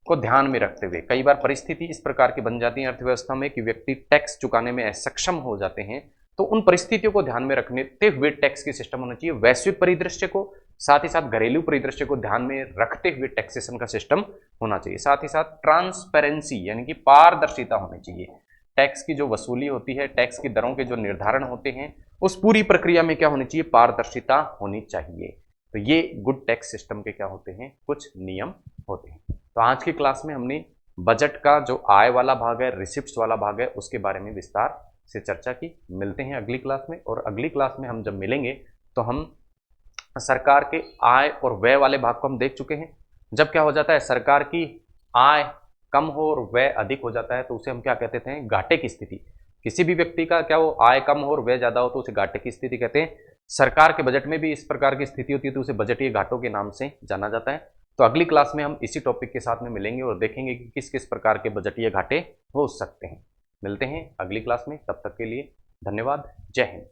को ध्यान में रखते हुए, कई बार परिस्थिति इस प्रकार की बन जाती है अर्थव्यवस्था में कि व्यक्ति टैक्स चुकाने में असक्षम हो जाते हैं, तो उन परिस्थितियों को ध्यान में रखते हुए टैक्स की सिस्टम होना चाहिए। वैश्विक परिदृश्य को, साथ ही साथ घरेलू परिदृश्य को ध्यान में रखते हुए टैक्सेशन का सिस्टम होना चाहिए। साथ ही साथ ट्रांसपेरेंसी यानी कि पारदर्शिता होनी चाहिए। टैक्स की जो वसूली होती है, टैक्स की दरों के जो निर्धारण होते हैं, उस पूरी प्रक्रिया में क्या होनी चाहिए, पारदर्शिता होनी चाहिए। तो ये गुड टैक्स सिस्टम के क्या होते हैं, कुछ नियम होते हैं। तो आज की क्लास में हमने बजट का जो आय वाला भाग है, रिसिप्ट्स वाला भाग है, उसके बारे में विस्तार से चर्चा की। मिलते हैं अगली क्लास में, और अगली क्लास में हम जब मिलेंगे तो हम सरकार के आय और व्यय वाले भाग को हम देख चुके हैं। जब क्या हो जाता है, सरकार की आय कम हो और व्यय अधिक हो जाता है, तो उसे हम क्या कहते थे, घाटे की स्थिति। किसी भी व्यक्ति का क्या वो आय कम हो और व्यय ज्यादा हो तो उसे घाटे की स्थिति कहते हैं। सरकार के बजट में भी इस प्रकार की स्थिति होती है तो उसे बजटीय घाटों के नाम से जाना जाता है। तो अगली क्लास में हम इसी टॉपिक के साथ में मिलेंगे और देखेंगे कि किस किस प्रकार के बजटीय घाटे हो सकते हैं। मिलते हैं अगली क्लास में, तब तक के लिए धन्यवाद, जय हिंद।